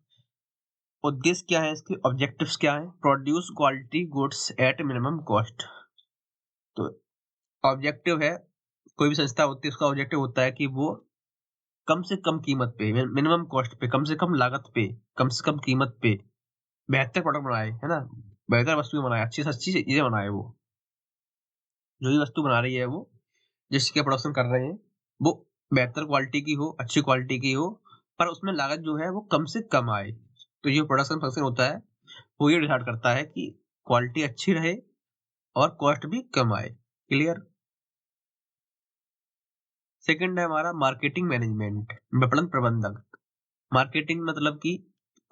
उद्देश्य क्या है इसके, ऑब्जेक्टिव्स क्या है, produce quality goods at minimum cost. तो ऑब्जेक्टिव है, कोई भी संस्था होती है उसका ऑब्जेक्टिव होता है कि वो कम से कम कीमत पे, मिनिमम कॉस्ट पे, कम से कम लागत पे, कम से कम कीमत पे बेहतर प्रोडक्ट बनाए, है ना, बेहतर वस्तु बनाए, अच्छी से अच्छी चीजें बनाए। वो जो भी वस्तु बना रही है वो जिसके प्रोडक्शन कर रहे हैं वो बेहतर क्वालिटी की हो, अच्छी क्वालिटी की हो, पर उसमें लागत जो है वो कम से कम आए। तो ये प्रोडक्शन फंक्शन होता है वो ये डिसाइड करता है कि क्वालिटी अच्छी रहे और कॉस्ट भी कम आए। क्लियर। सेकंड है हमारा मार्केटिंग मैनेजमेंट, विपणन प्रबंधन। मार्केटिंग मतलब कि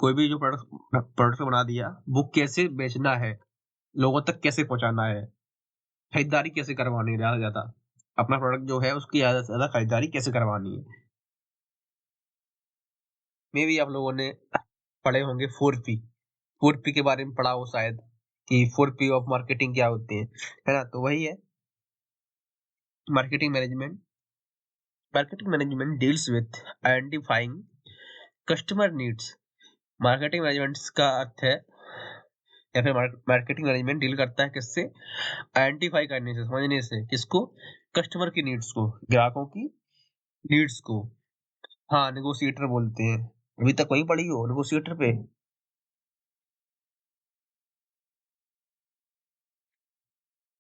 कोई भी जो प्रोडक्ट बना दिया वो कैसे बेचना है, लोगों तक कैसे पहुंचाना है, खरीदारी कैसे करवानी है, ज्यादा से ज्यादा अपना प्रोडक्ट जो है उसकी ज्यादा से ज्यादा खरीदारी कैसे करवानी है। मे भी आप लोगों ने पढ़े होंगे 4P, 4P के बारे में पढ़ा हो शायद, कि 4P ऑफ मार्केटिंग क्या होते हैं, है ना। तो वही है marketing management, marketing management deals with identifying customer needs. Marketing management का अर्थ है, या फिर मार्केटिंग मैनेजमेंट डील करता है किससे? आइडेंटिफाई करने से, समझने से। किसको? कस्टमर की नीड्स को, ग्राहकों की नीड्स को। हाँ, नेगोशिएटर बोलते हैं। अभी तक वही पढ़ी हो, नेगोशिएटर पे।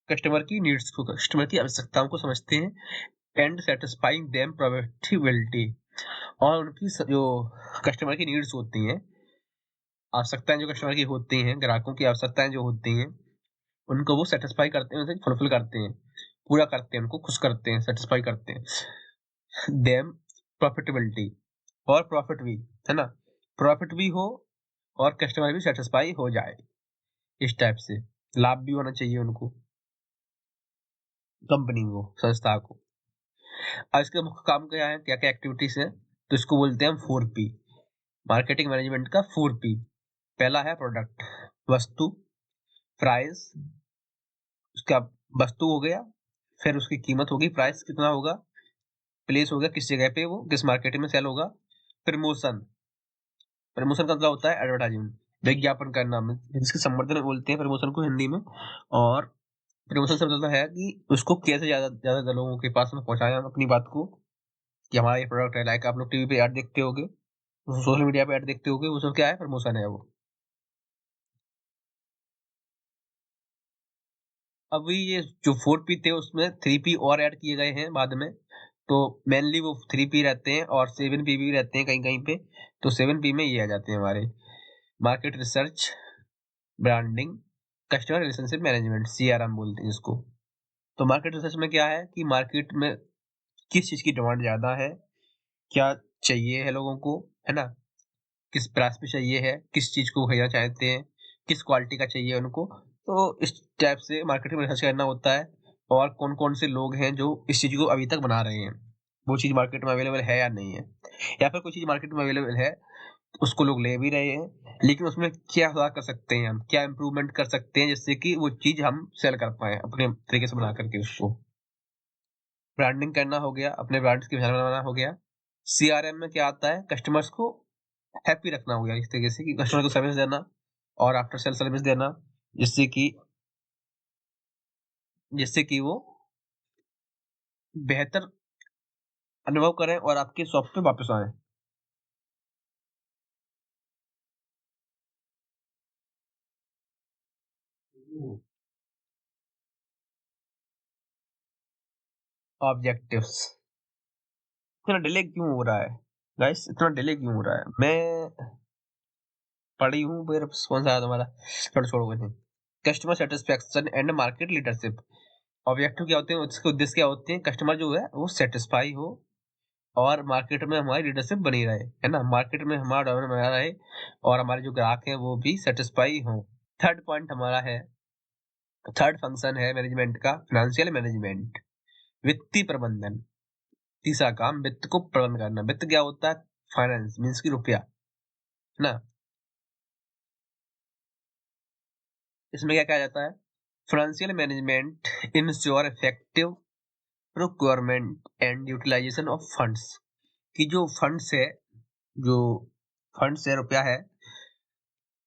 कस्टमर की नीड्स को, कस्टमर की आवश्यकताओं को समझते हैं। एंड सेटिस्फाइंग देम प्रोडक्टिबिलिटी, और उनकी जो कस्टमर की नीड्स होती हैं, आवश्यकताएं जो कस्टमर की होती हैं, ग्राहकों की आवश्यकताएं जो होती हैं, उनको वो सेटिस्फाई करते हैं, उसे फुलफिल करते हैं, पूरा करते हैं, उनको खुश करते हैं, सेटिस्फाई करते हैं। देम प्रॉफिटेबिलिटी, और प्रॉफिट भी, है ना, प्रॉफिट भी हो और कस्टमर भी सेटिस्फाई हो जाए, इस टाइप से। लाभ भी होना चाहिए उनको, कंपनी को, संस्था को। अब इसके मुख्य काम क्या है, क्या क्या एक्टिविटीज है, तो इसको बोलते हैं हम 4P। मार्केटिंग मैनेजमेंट का 4P। पहला है प्रोडक्ट, वस्तु, प्राइस, उसका वस्तु हो गया, फिर उसकी कीमत होगी, प्राइस कितना होगा, प्लेस हो गया, किस जगह पे वो, किस मार्केट में सेल होगा। प्रमोशन, प्रमोशन का मतलब होता है एडवर्टाइजमेंट, विज्ञापन करना, जिसके संवर्धन बोलते हैं प्रमोशन को हिंदी में। और प्रमोशन से मतलब है कि उसको कैसे ज्यादा ज्यादा लोगों के पास में पहुंचाया अपनी बात को, कि हमारा ये प्रोडक्ट है। लाइक आप लोग टीवी पे ऐड देखते होगे, सोशल मीडिया पे ऐड देखते होगे, वो सब क्या है, प्रमोशन है वो। अभी ये जो 4P थे उसमें 3P और ऐड किए गए हैं बाद में, तो मेनली वो 3P रहते हैं और 7P भी रहते हैं कहीं कहीं पे। तो 7P में ये आ जाते हैं हमारे, market research, branding, customer relationship management, CRM बोलते हैं इसको। तो मार्केट रिसर्च में क्या है कि मार्केट में किस चीज की डिमांड ज्यादा है, क्या चाहिए है लोगों को, है ना, किस प्राइस पे चाहिए है, किस चीज को खरीदना चाहते हैं, किस क्वालिटी का चाहिए उनको। तो इस टाइप से मार्केटिंग में रिसर्च करना होता है, और कौन कौन से लोग हैं जो इस चीज को अभी तक बना रहे हैं, वो चीज मार्केट में अवेलेबल है या नहीं है, या फिर कोई चीज मार्केट में अवेलेबल है, उसको लोग ले भी रहे हैं, लेकिन उसमें क्या सुधार कर सकते हैं हम, क्या इम्प्रूवमेंट कर सकते हैं, जिससे कि वो चीज हम सेल कर पाए अपने तरीके से बना करके उसको। ब्रांडिंग करना हो गया, अपने ब्रांड्स की पहचान बनाना हो गया। CRM में क्या आता है, कस्टमर्स को हैप्पी रखना हो गया, इस तरीके से कि कस्टमर को सर्विस देना और आफ्टर सेल सर्विस देना, जिससे कि वो बेहतर अनुभव करें और आपके शॉप पे वापस आए। ऑब्जेक्टिव्स। इतना डिले क्यों हो रहा है गाइस, इतना डिले क्यों हो रहा है? मैं पढ़ी हूँ, फिर कौन सा आया तुम्हारा, छोड़ो छोड़ो नहीं। Customer satisfaction and market leadership. Objective क्या होते हैं, उसके उद्देश्य क्या होते हैं, कस्टमर जो है वो सेटिस्फाई हो और मार्केट में हमारी लीडरशिप बनी रहे, है ना, मार्केट में हमारा डोमिनेट बना रहे, और हमारे जो ग्राहक हैं वो भी सेटिस्फाई हो। थर्ड पॉइंट हमारा है, थर्ड फंक्शन है मैनेजमेंट का, फाइनेंशियल मैनेजमेंट, वित्तीय प्रबंधन। तीसरा काम वित्त को प्रबंध करना। वित्त क्या होता है, फाइनेंस मीन्स की रुपया, है ना। इसमें क्या कहा जाता है, financial management ensure effective procurement and utilisation of funds. कि जो फंड्स है, जो फंड्स है, रुपया है,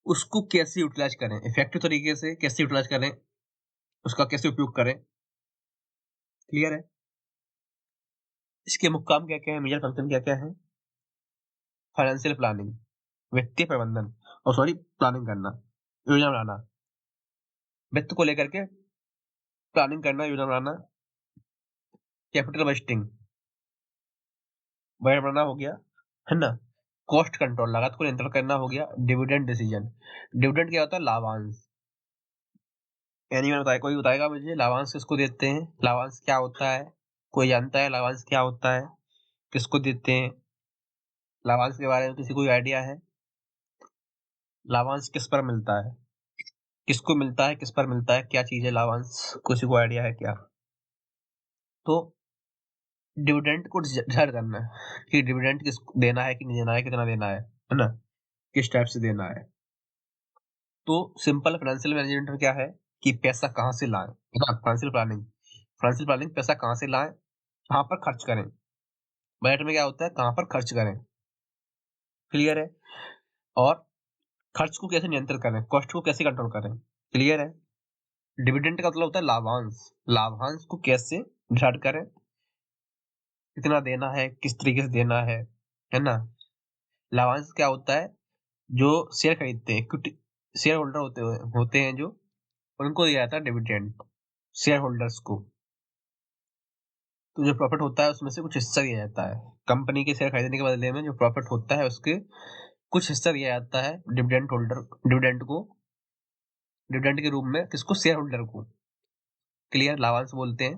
उसको कैसे यूटिलाइज करें, इफेक्टिव तरीके से कैसे यूटिलाइज करें, उसका कैसे उपयोग करें। क्लियर है? इसके मुख्य काम क्या क्या है, मेजर फंक्शन क्या क्या है? फाइनेंशियल प्लानिंग, वित्तीय प्रबंधन, और सॉरी प्लानिंग करना, योजना बनाना, वित्त को लेकर के प्लानिंग करना, योजना बनाना। कैपिटल बजटिंग, बजट बनाना हो गया, है ना। कॉस्ट कंट्रोल, लागत को नियंत्रण करना हो गया। डिविडेंड डिसीजन, डिविडेंड क्या होता है, लाभांश। यानी मैंने बताया, कोई बताएगा मुझे लाभांश किसको देते हैं, लाभांश क्या होता है, कोई जानता है लाभांश क्या होता है, किसको देते हैं? लाभांश के बारे में किसी कोई आइडिया है? लाभांश किस पर मिलता है, किसको मिलता है, किस पर मिलता है, क्या चीज है लाभांश, किसी को आइडिया है क्या? तो डिविडेंड को डिसाइड करना है कि डिविडेंड किस देना है कि नहीं देना है, कितना देना है ना, किस टाइप से देना है। तो सिंपल फाइनेंशियल मैनेजमेंट में क्या है कि पैसा कहाँ से लाएं, है ना, फाइनेंशियल प्लानिंग, फाइनेंशियल प्लानिंग पैसा कहाँ से लाएं, कहाँ पर खर्च करें, बजट में क्या होता है, कहाँ पर खर्च करें, क्लियर है, और खर्च को कैसे नियंत्रित करें, कॉस्ट को कैसे कंट्रोल करें, क्लियर है। डिविडेंड का मतलब होता है लाभांश, लाभांश को कैसे डिसाइड करें, कितना देना है, किस तरीके से देना है ना। लाभांश क्या होता है, जो शेयर खरीदते हैं, इक्विटी शेयर होल्डर होते हैं जो, उनको दिया जाता है डिविडेंड, शेयर होल्डर्स को। तो जो प्रॉफिट होता है उसमें से कुछ हिस्सा दिया जाता है, कंपनी के शेयर खरीदने के बदले में जो प्रॉफिट होता है उसके कुछ हिस्सा दिया जाता है डिविडेंड को, डिविडेंड के रूप में किसको, शेयर होल्डर को, क्लियर, लाभांश बोलते हैं।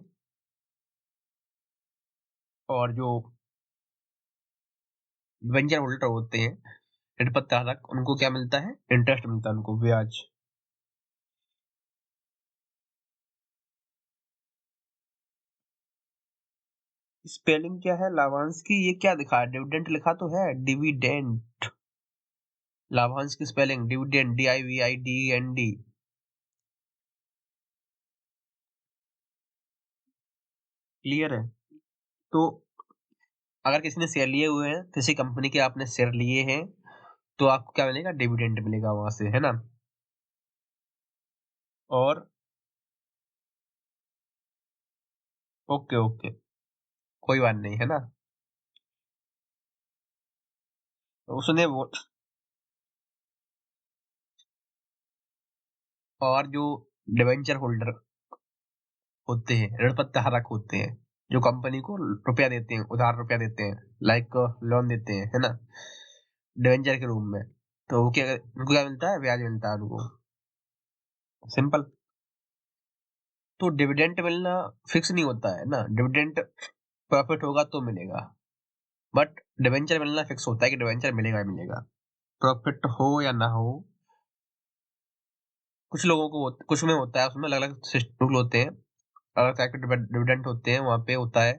और जो वेंचर होल्डर होते हैं, ऋण धारक, उनको क्या मिलता है, इंटरेस्ट मिलता है, उनको ब्याज। स्पेलिंग क्या है लाभांश की, ये क्या दिखा है, डिविडेंड लिखा तो है, डिविडेंड, लाभांश की स्पेलिंग डिविडेंड, DIVIDEND। क्लियर है। तो अगर किसी ने शेयर लिए हुए हैं, किसी कंपनी के आपने शेयर लिए हैं, तो आपको क्या मिलेगा, डिविडेंड मिलेगा वहां से, है ना। और ओके ओके, कोई बात नहीं, है ना। तो उसने वो, और जो डिवेंचर होल्डर होते हैं, ऋण धारक होते हैं, जो कंपनी को रुपया देते हैं, उधार रुपया देते हैं, लाइक लोन देते हैं, है ना, डिवेंचर के रूप में, तो वो क्या, उनको क्या मिलता है, ब्याज मिलता है उनको, सिंपल। तो डिविडेंड मिलना फिक्स नहीं होता है ना, डिविडेंड प्रॉफिट होगा तो मिलेगा, बट डिवेंचर मिलना फिक्स होता है कि डिवेंचर मिलेगा ही मिलेगा, प्रॉफिट हो या ना हो। कुछ लोगों को कुछ में होता है, उसमें अलग अलग रूल होते हैं, अलग टाइप के डिविडेंड होते हैं, वहां पे होता है,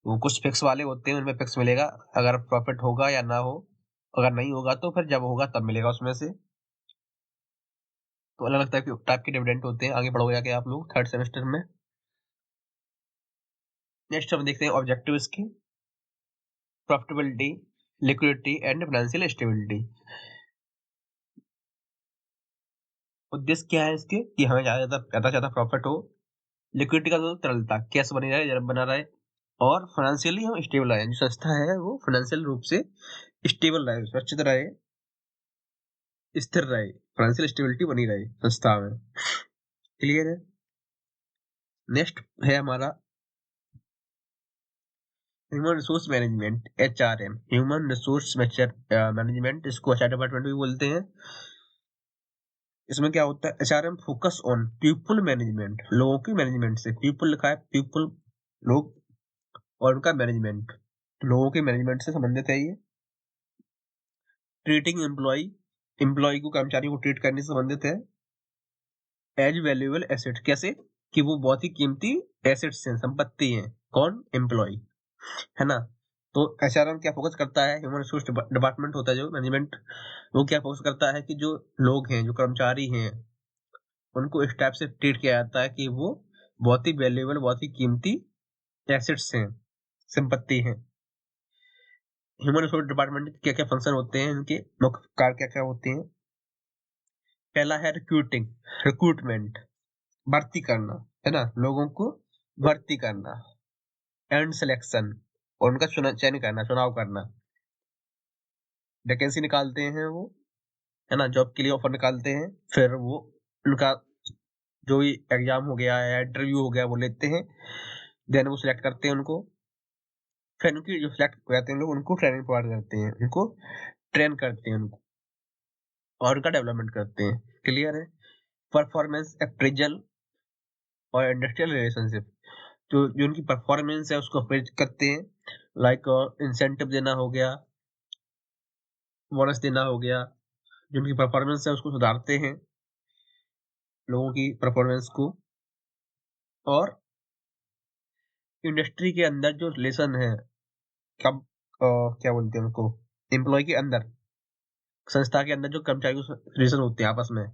वो कुछ फिक्स वाले होते हैं, उनमें फिक्स मिलेगा, अगर प्रॉफिट होगा या ना हो, अगर नहीं होगा तो फिर जब होगा तब मिलेगा उसमें से। तो अलग अलग टाइप के डिविडेंड होते हैं, आगे बढ़ोगे जाके आप लोग थर्ड सेमेस्टर में। नेक्स्ट हम देखते हैं ऑब्जेक्टिव इसके, profitability, liquidity and financial stability. उद्देश्य क्या है इसके, कि हमें ज्यादा प्रॉफिट हो, लिक्विडिटी का मतलब तरलता, कैश बनी रहे, जब बना रहे, और फाइनेंशियली हम स्टेबल रहे, जो संस्था है वो फाइनेंशियल रूप से स्टेबल रहे, सुरक्षित रहे, स्थिर रहे, फाइनेंशियल स्टेबिलिटी बनी रहे संस्था में, क्लियर है। नेक्स्ट है हमारा human resource management, HRM, human resource management, इसको HR डिपार्टमेंट भी बोलते हैं। इसमें क्या होता है, HRM focus on people management, लोगों की मैनेजमेंट से, पीपल लिखा है, पीपल, लोग, और उनका मैनेजमेंट, लोगों के मैनेजमेंट से संबंधित है ये। ट्रीटिंग एम्प्लॉय, एम्प्लॉय को, कर्मचारी को ट्रीट करने से संबंधित है। एज वैल्यूएबल एसेट, कैसे, कि वो बहुत ही कीमती एसेट्स हैं, संपत्ति हैं, कौन, एम्प्लॉय, है ना। तो HRM क्या फोकस करता है, ह्यूमन रिसोर्स डिपार्टमेंट होता है जो मैनेजमेंट, वो क्या फोकस करता है कि जो लोग हैं, जो कर्मचारी हैं, उनको इस टाइप से ट्रीट किया जाता है कि वो बहुत ही वैल्यूएबल, बहुत ही कीमती एसेट्स हैं, संपत्ति हैं। ह्यूमन रिसोर्स डिपार्टमेंट के क्या क्या फंक्शन होते हैं, इनके मुख्य कार्य क्या क्या होते हैं। पहला है रिक्रूटमेंट, भर्ती करना, है ना, लोगों को भर्ती करना, एंड सिलेक्शन, और उनका चयन करना, चुनाव करना, वैकेंसी निकालते हैं वो, है ना, जॉब के लिए ऑफर निकालते हैं, फिर वो उनका जो भी एग्जाम हो गया या इंटरव्यू हो गया वो लेते हैं, देन वो सिलेक्ट करते हैं उनको, फिर उनकी जो सिलेक्ट हो जाते हैं लोग, उनको ट्रेनिंग प्रोवाइड करते हैं, उनको ट्रेन करते हैं उनको, और उनका डेवलपमेंट करते हैं, क्लियर है। परफॉर्मेंस अप्रेजल और इंडस्ट्रियल रिलेशनशिप, जो उनकी परफॉर्मेंस है उसको अप्रेज करते हैं, लाइक इंसेंटिव देना हो गया, बोनस देना हो गया, जो उनकी परफॉर्मेंस है उसको सुधारते हैं, लोगों की परफॉर्मेंस को। और इंडस्ट्री के अंदर जो रिलेशन है, कब क्या बोलते हैं उनको, एम्प्लॉय के अंदर, संस्था के अंदर जो कर्मचारी रिलेशन होते हैं आपस में,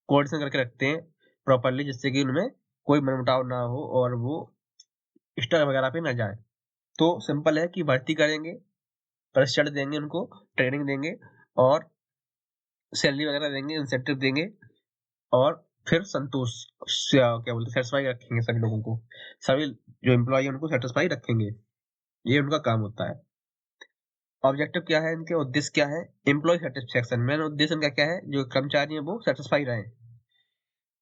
कोऑर्डिनेशन करके रखते हैं प्रॉपरली, जिससे कि उनमें कोई मनमुटाव ना हो और वो स्टर वगैरह पे ना जाए, तो सिंपल है कि भर्ती करेंगे, प्रशिक्षण देंगे, उनको ट्रेनिंग देंगे और सैलरी वगैरह देंगे, इंसेंटिव देंगे और फिर संतोष क्या बोलते सेटिस्फाई रखेंगे सभी लोगों को, सभी जो एम्प्लॉय है उनको सेटिस्फाई रखेंगे, ये उनका काम होता है। ऑब्जेक्टिव क्या है, इनके उद्देश्य क्या है, एम्प्लॉय सेटिस्फेक्शन, मेन उद्देश्य इनका क्या है, जो कर्मचारी है वो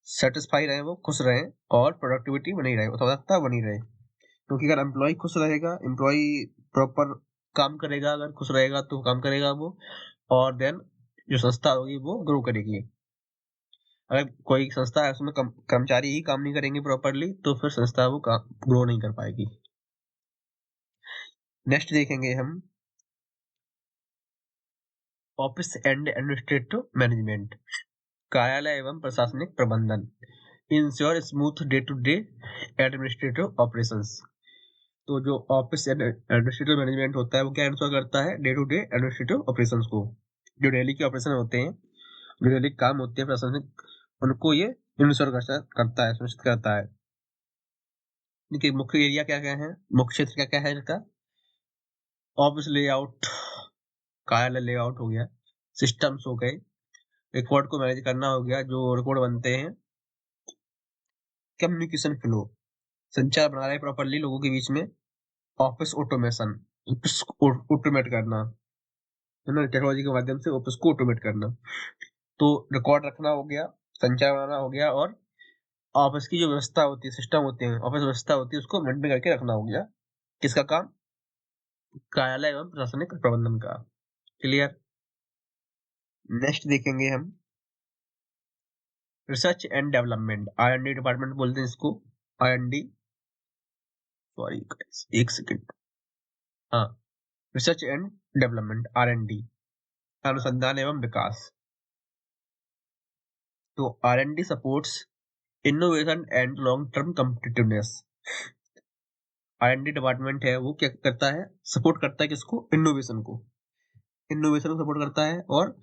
सेटिस्फाई रहे, वो खुश रहे और प्रोडक्टिविटी बनी रहे, उत्पादकता बनी रहे। क्योंकि अगर एम्प्लॉय खुश रहेगा, एम्प्लॉय प्रॉपर काम करेगा, अगर खुश रहेगा तो काम करेगा वो, और देन जो संस्था होगी वो ग्रो करेगी। अगर कोई संस्था है उसमें कर्मचारी ही काम नहीं करेंगे प्रॉपरली तो फिर संस्था वो ग्रो नहीं कर पाएगी। नेक्स्ट देखेंगे हम ऑफिस एंड एडमिनिस्ट्रेटिव मैनेजमेंट, कार्यालय एवं प्रशासनिक प्रबंधन, ensure smooth day to day administrative operations. तो जो ऑफिस एंड एडमिनिस्ट्रेटिव मैनेजमेंट होता है वो क्या इंश्योर करता है, day to day administrative operations को, जो डेली के ऑपरेशन होते हैं, जो डेली काम होते हैं प्रशासनिक, उनको ये इंश्योर करता है, सुनिश्चित करता है। देखिए मुख्य एरिया क्या क्या है, मुख्य क्षेत्र क्या क्या है इनका, ऑफिस लेआउट, कार्यालय लेआउट हो गया, सिस्टम्स हो गए, रिकॉर्ड को मैनेज करना हो गया, जो रिकॉर्ड बनते हैं, कम्युनिकेशन फ्लो, संचार बना रहे प्रॉपरली लोगों के बीच में, ऑफिस ऑटोमेशन, ऑफिस ऑटोमेट करना है ना, टेक्नोलॉजी के माध्यम से ऑफिस को ऑटोमेट करना, तो रिकॉर्ड रखना हो गया, संचार बनाना हो गया, और ऑफिस की जो व्यवस्था होती है, सिस्टम होते हैं, ऑफिस व्यवस्था होती है, उसको मेंटेन करके रखना हो गया, किसका काम, कार्यालय एवं प्रशासनिक प्रबंधन का। क्लियर। नेक्स्ट देखेंगे हम research and development, R&D department बोलते हैं इसको, R&D, सॉरी एक सेकेंड, हाँ, रिसर्च एंड डेवलपमेंट, R&D, अनुसंधान एवं विकास। तो R&D supports innovation and long term competitiveness. R&D department है वो क्या करता है, सपोर्ट करता है किसको, इनोवेशन को, सपोर्ट करता है, और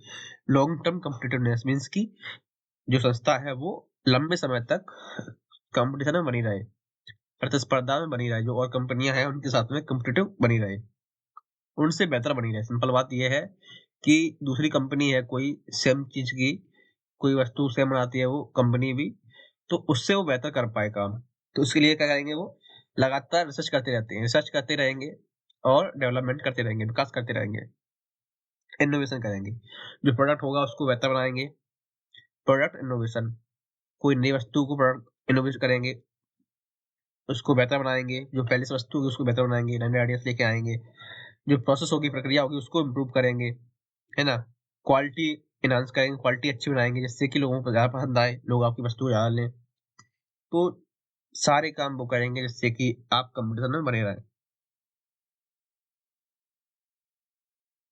लॉन्ग टर्म कम्पिटिटिवनेस मीन्स की जो संस्था है वो लंबे समय तक कंपटीशन में बनी रहे, प्रतिस्पर्धा में बनी रहे, जो और कंपनियां हैं उनके साथ में कम्पिटिटिव बनी रहे, उनसे बेहतर बनी रहे। सिंपल बात यह है कि दूसरी कंपनी है कोई सेम चीज की, कोई वस्तु सेम बनाती है वो कंपनी भी, तो उससे वो बेहतर कर पाए काम, तो उसके लिए क्या करेंगे, वो लगातार रिसर्च करते रहते हैं, रिसर्च करते रहेंगे और डेवलपमेंट करते रहेंगे, विकास करते रहेंगे, इनोवेशन करेंगे, जो प्रोडक्ट होगा उसको बेहतर बनाएंगे, प्रोडक्ट इनोवेशन, कोई नई वस्तु को प्रोडक्ट इनोवेट करेंगे, उसको बेहतर बनाएंगे, जो पहले से वस्तु होगी उसको बेहतर बनाएंगे, नए आइडियाज लेके आएंगे, जो प्रोसेस होगी, प्रक्रिया होगी, उसको इम्प्रूव करेंगे, है ना, क्वालिटी इनहांस करेंगे, क्वालिटी अच्छी बनाएंगे जिससे कि लोगों को ज्यादा पसंद आए, लोग आपकी वस्तु ज्यादा लें, तो सारे काम वो करेंगे जिससे कि आप कंपटीशन में बने रहें।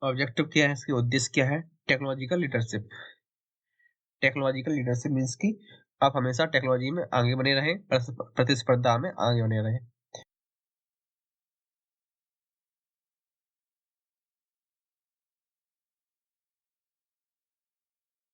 ऑब्जेक्टिव क्या है, इसके उद्देश्य क्या है, टेक्नोलॉजिकल लीडरशिप, मीन्स की आप हमेशा टेक्नोलॉजी में आगे बने रहें, प्रतिस्पर्धा में आगे बने रहें।